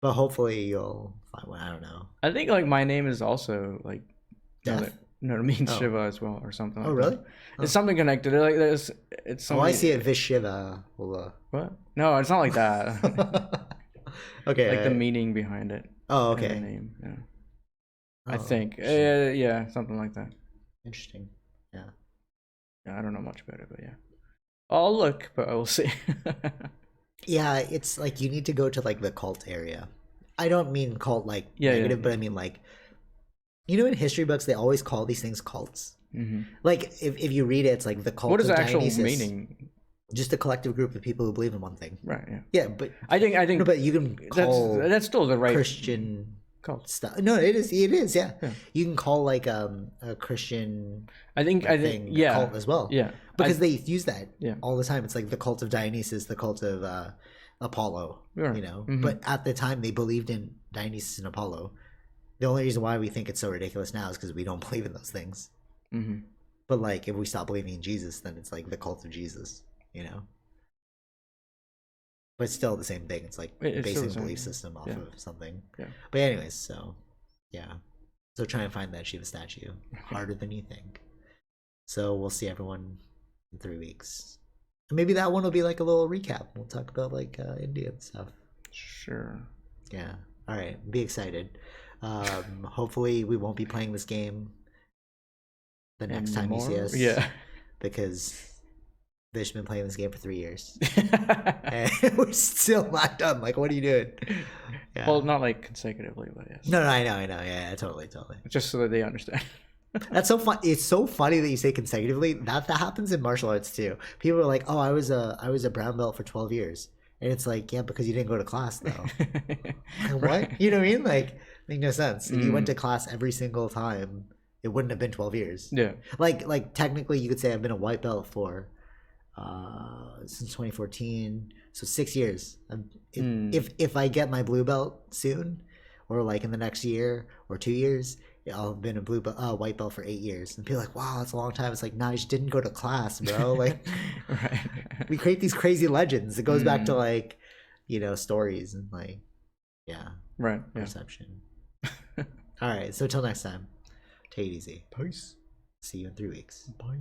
[SPEAKER 1] But hopefully you'll find one. I don't know.
[SPEAKER 2] I think like my name is also like
[SPEAKER 1] Death?
[SPEAKER 2] no, it means
[SPEAKER 1] Oh.
[SPEAKER 2] Shiva as well or something like
[SPEAKER 1] Oh, really?
[SPEAKER 2] that.
[SPEAKER 1] Oh.
[SPEAKER 2] It's something connected. Like there's, it's
[SPEAKER 1] Oh,
[SPEAKER 2] something.
[SPEAKER 1] I see it. VishGO.
[SPEAKER 2] What? No, it's not like that.
[SPEAKER 1] Okay.
[SPEAKER 2] Like the meaning behind it.
[SPEAKER 1] Oh,
[SPEAKER 2] And the
[SPEAKER 1] okay.
[SPEAKER 2] name. Yeah. I
[SPEAKER 1] Oh,
[SPEAKER 2] think.
[SPEAKER 1] shit.
[SPEAKER 2] Yeah, something like that.
[SPEAKER 1] Interesting. Yeah.
[SPEAKER 2] Yeah, I don't know much about it, but yeah. I'll look, but I will see.
[SPEAKER 1] Yeah, it's like you need to go to like the cult area. I don't mean cult like
[SPEAKER 2] Yeah,
[SPEAKER 1] negative,
[SPEAKER 2] yeah.
[SPEAKER 1] but I mean like, you know, in history books they always call these things cults.
[SPEAKER 2] Hmm.
[SPEAKER 1] Like if you read it, it's like the cult
[SPEAKER 2] What is
[SPEAKER 1] of
[SPEAKER 2] the actual
[SPEAKER 1] Dionysus.
[SPEAKER 2] meaning?
[SPEAKER 1] Just a collective group of people who believe in one thing.
[SPEAKER 2] Right. Yeah.
[SPEAKER 1] Yeah, but
[SPEAKER 2] I think.
[SPEAKER 1] no, but you can call
[SPEAKER 2] that's still the right
[SPEAKER 1] Christian
[SPEAKER 2] cult.
[SPEAKER 1] stuff. No, it is. It is. Yeah,
[SPEAKER 2] Yeah.
[SPEAKER 1] you can call like a Christian
[SPEAKER 2] I think.
[SPEAKER 1] thing a
[SPEAKER 2] Yeah.
[SPEAKER 1] cult as well.
[SPEAKER 2] Yeah.
[SPEAKER 1] Because they use that
[SPEAKER 2] Yeah.
[SPEAKER 1] all the time. It's like the cult of Dionysus, the cult of Apollo.
[SPEAKER 2] Sure.
[SPEAKER 1] You know,
[SPEAKER 2] Mhm.
[SPEAKER 1] but at the time they believed in Dionysus and Apollo. The only reason why we think it's so ridiculous now is because we don't believe in those things.
[SPEAKER 2] Hmm.
[SPEAKER 1] But like, if we stop believing in Jesus, then it's like the cult of Jesus. You know. But it's still the same thing. It's like
[SPEAKER 2] It's still the
[SPEAKER 1] basic
[SPEAKER 2] same
[SPEAKER 1] belief
[SPEAKER 2] thing.
[SPEAKER 1] system off
[SPEAKER 2] Yeah.
[SPEAKER 1] of something.
[SPEAKER 2] Yeah.
[SPEAKER 1] But anyways, so yeah. So try and find that Shiva statue. Harder than you think. So we'll see everyone in 3 weeks. Maybe that one will be like a little recap. We'll talk about like Indian stuff.
[SPEAKER 2] Sure.
[SPEAKER 1] Yeah. All right. Be excited. Hopefully we won't be playing this game the next time you see
[SPEAKER 2] Anymore?
[SPEAKER 1] us.
[SPEAKER 2] Yeah.
[SPEAKER 1] Because Vish been playing this game for 3 years. And we're still not done. Like, what are you doing? Yeah.
[SPEAKER 2] Well, not like consecutively, but yes.
[SPEAKER 1] No, I know. Yeah, totally.
[SPEAKER 2] Just so that they understand.
[SPEAKER 1] That's so fun. It's so funny that you say consecutively. That happens in martial arts too. People are like, "Oh, I was a brown belt for 12 years," and it's like, yeah, because you didn't go to class though. What?
[SPEAKER 2] Right.
[SPEAKER 1] You know what I mean? Like, make no sense. If you went to class every single time, it wouldn't have been 12 years.
[SPEAKER 2] Yeah.
[SPEAKER 1] Like technically, you could say I've been a white belt for since 2014, so 6 years. If I get my blue belt soon, or like in the next year or 2 years, I'll have been a white belt for 8 years. And people are like, wow, that's a long time. It's like, nah, I just didn't go to class, bro. Like,
[SPEAKER 2] Right.
[SPEAKER 1] we create these crazy legends. It goes back to like, you know, stories and like, yeah,
[SPEAKER 2] Right. Yeah.
[SPEAKER 1] perception. All right, so till next time, take it easy.
[SPEAKER 2] Peace.
[SPEAKER 1] See you in 3 weeks.
[SPEAKER 2] Bye.